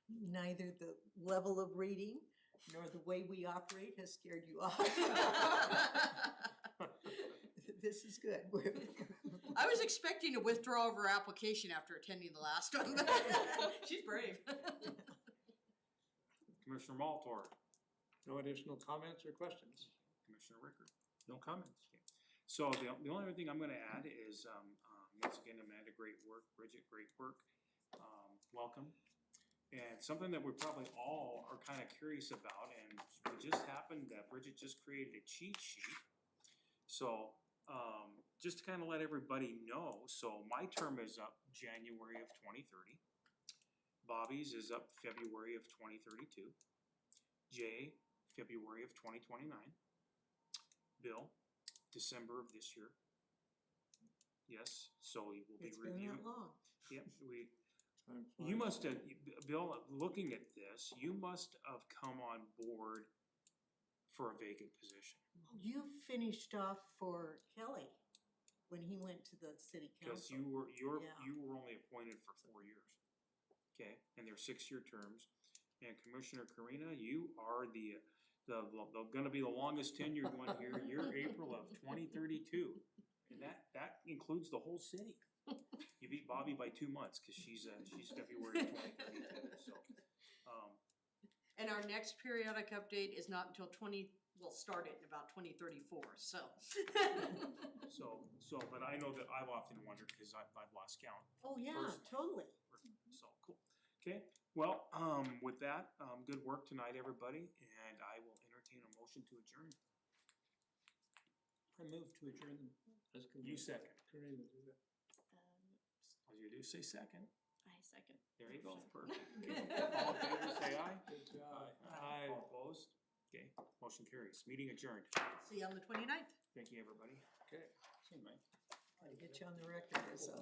neither the level of reading nor the way we operate has scared you off. This is good. I was expecting to withdraw of her application after attending the last one. She's brave. Commissioner Maltor? No additional comments or questions? Commissioner Rickard? No comments. Okay. So the only other thing I'm gonna add is, once again, Amanda, great work. Bridget, great work. Welcome. And something that we probably all are kind of curious about, and we just happened that Bridget just created a cheat sheet. So, just to kind of let everybody know, so my term is up January of 2030. Bobby's is up February of 2032. Jay, February of 2029. Bill, December of this year. Yes, so he will be It's been reviewed. that long. Yep, Time you flies. must have, Bill, looking at this, you must have come on board for a vacant position. You finished off for Kelly when he went to the city Because council. Yeah. you were only appointed for 4 years. Okay, and they're 6-year terms. And Commissioner Karina, you are the gonna be the longest tenured one here. You're April of 2032. And that includes the whole city. You beat Bobby by 2 months, cause she's February of 2032, so. And our next periodic update is not until we'll start it in about 2034, so. But I know that I've often wondered, cause I've lost count. Oh, yeah, Personally. totally. So, cool. Okay, well, with that, good work tonight, everybody, and I will entertain a motion to adjourn. I move to adjourn the That's good. You second. Karina, do that. All you do, say second. I second. There you go, perfect. Okay. All in favor, say aye. Good job. Aye. All opposed? Okay, motion carries. Meeting adjourned. See you on the 29th. Thank you, everybody. Okay. See you, Mike. I'll get you on the record as a